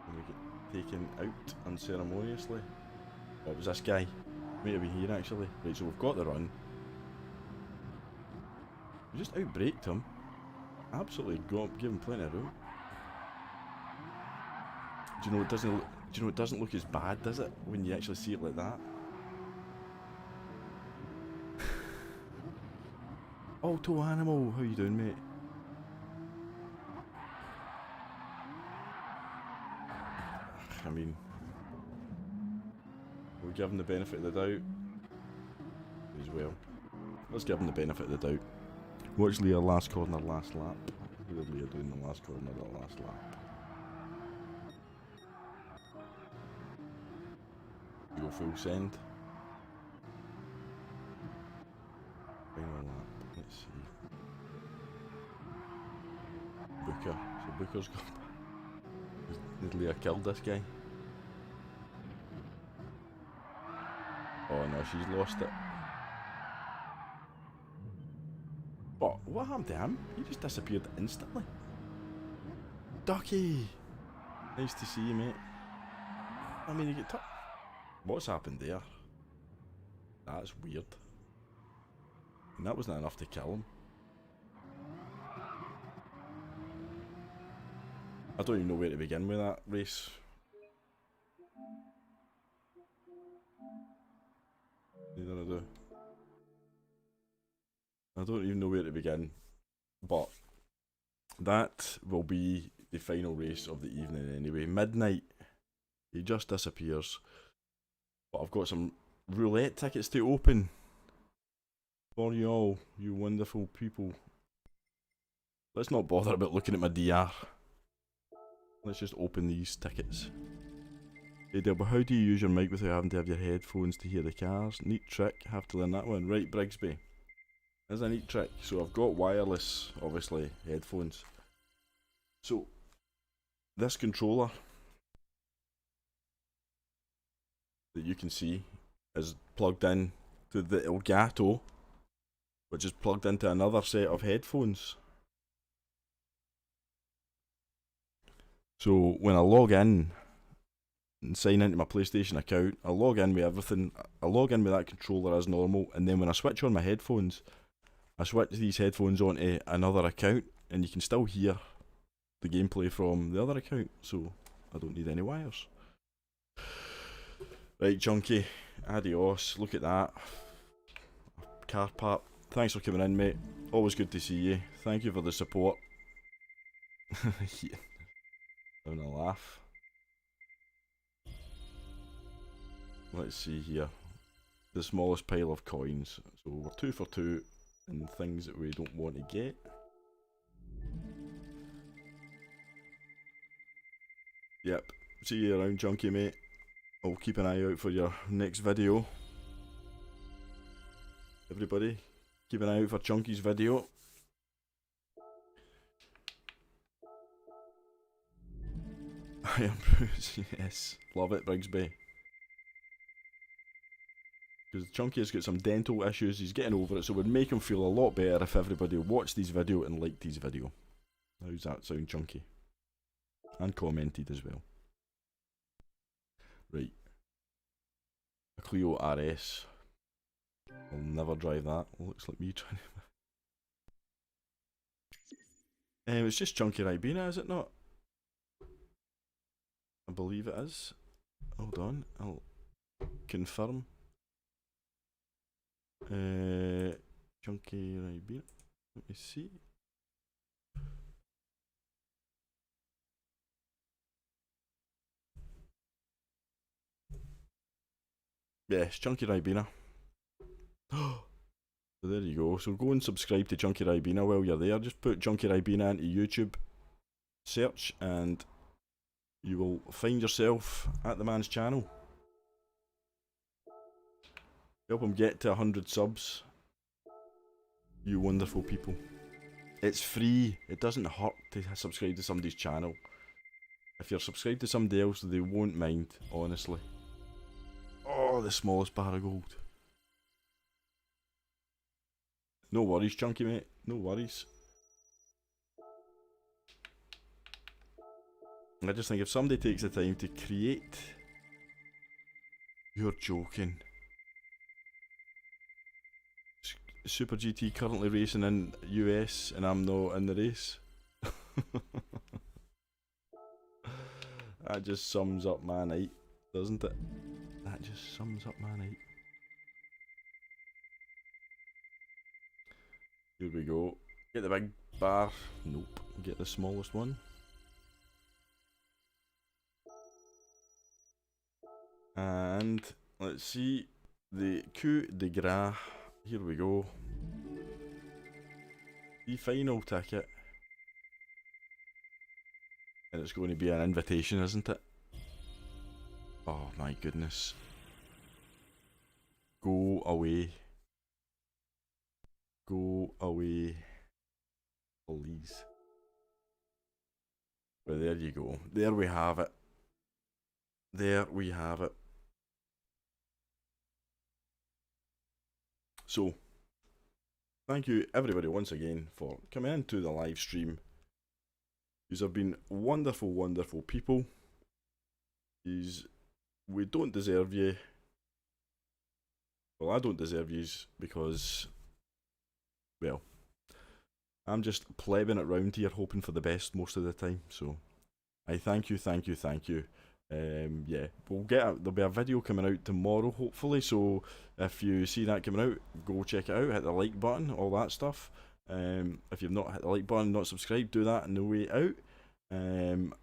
And we get taken out unceremoniously. Oh, it was this guy. Might have been here actually. Right, so we've got the run. We just outbraked him. Absolutely give him plenty of room. Do you know it doesn't look as bad, does it, when you actually see it like that? Alto Animal, how you doing, mate? I mean, we'll give him the benefit of the doubt as well. Let's give him the benefit of the doubt. Watch Leah last corner, last lap. Who are Leah doing the last corner, the last lap? We go full send. Final lap. Let's see. Booker. So Booker's gone. Did Leah killed this guy? Oh no, she's lost it. What happened to him? He just disappeared instantly. Ducky! Nice to see you, mate. I mean, you get what's happened there? That's weird. And that wasn't enough to kill him. I don't even know where to begin with that race. Neither I do. I don't even know where to begin. But that will be the final race of the evening anyway. Midnight. He just disappears. But I've got some roulette tickets to open for you all, you wonderful people. Let's not bother about looking at my DR. Let's just open these tickets. Hey Dale, but how do you use your mic without having to have your headphones to hear the cars? Neat trick, have to learn that one. Right, Brigsby. That's a neat trick. So I've got wireless, obviously, headphones. So, this controller that you can see is plugged in to the Elgato, which is plugged into another set of headphones. So when I log in and sign into my PlayStation account, I log in with everything. I log in with that controller as normal, and then when I switch on my headphones, I switch these headphones onto another account, and you can still hear the gameplay from the other account, so I don't need any wires. Right, Junkie, adios, look at that. Car part, thanks for coming in, mate. Always good to see you. Thank you for the support. Yeah. Having a laugh. Let's see here. The smallest pile of coins. So we're 2 for 2 in things that we don't want to get. Yep. See you around, Junkie, mate. I'll keep an eye out for your next video. Everybody, keep an eye out for Chunky's video. I am Bruce, yes. Love it, Brigsby. Because Chunky has got some dental issues, he's getting over it, so it would make him feel a lot better if everybody watched his video and liked his video. How's that sound, Chunky? And commented as well. Right. A Clio RS. I'll never drive that. Looks like me trying to... it's just Chunky Ribena, is it not? I believe it is. Hold on, I'll confirm. Chunky Ribena. Let me see. Yes, Chunky Ribena. So there you go. So go and subscribe to Chunky Ribena while you're there. Just put Chunky Ribena into YouTube search and you will find yourself at the man's channel. Help him get to 100 subs. You wonderful people. It's free. It doesn't hurt to subscribe to somebody's channel. If you're subscribed to somebody else, they won't mind, honestly. Oh, the smallest bar of gold. No worries, Chunky, mate. No worries. I just think if somebody takes the time to create... You're joking. Super GT currently racing in US and I'm not in the race. That just sums up my night, doesn't it? That just sums up my night. Here we go. Get the big bar. Nope. Get the smallest one. And let's see the coup de grace. Here we go. The final ticket. And it's going to be an invitation, isn't it? Oh my goodness. Go away. Go away. Please. Well, there you go. There we have it. There we have it. So, thank you everybody once again for coming into the live stream. These have been wonderful, wonderful people. We don't deserve you. Well, I don't deserve yous because, well, I'm just plebbing it round here, hoping for the best most of the time. So, I thank you, thank you, thank you. Yeah, there'll be a video coming out tomorrow, hopefully. So, if you see that coming out, go check it out. Hit the like button, all that stuff. If you've not hit the like button, not subscribed, do that on the way out.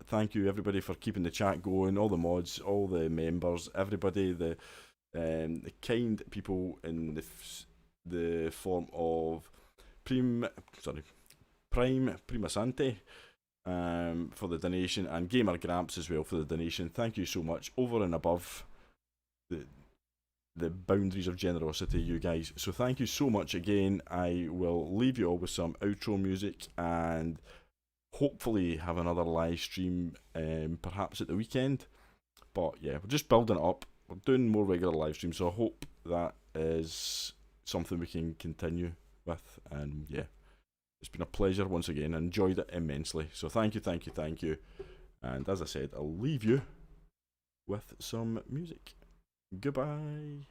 Thank you everybody for keeping the chat going, all the mods, all the members, everybody, the kind people in the form of Prima Sante for the donation, and Gamer Gramps as well for the donation. Thank you so much, over and above the boundaries of generosity, you guys. So thank you so much again. I will leave you all with some outro music and hopefully have another live stream perhaps at the weekend. But yeah, we're just building it up. We're doing more regular live streams, so I hope that is something we can continue with. And yeah, it's been a pleasure once again. I enjoyed it immensely. So thank you, thank you, thank you. And as I said, I'll leave you with some music. Goodbye.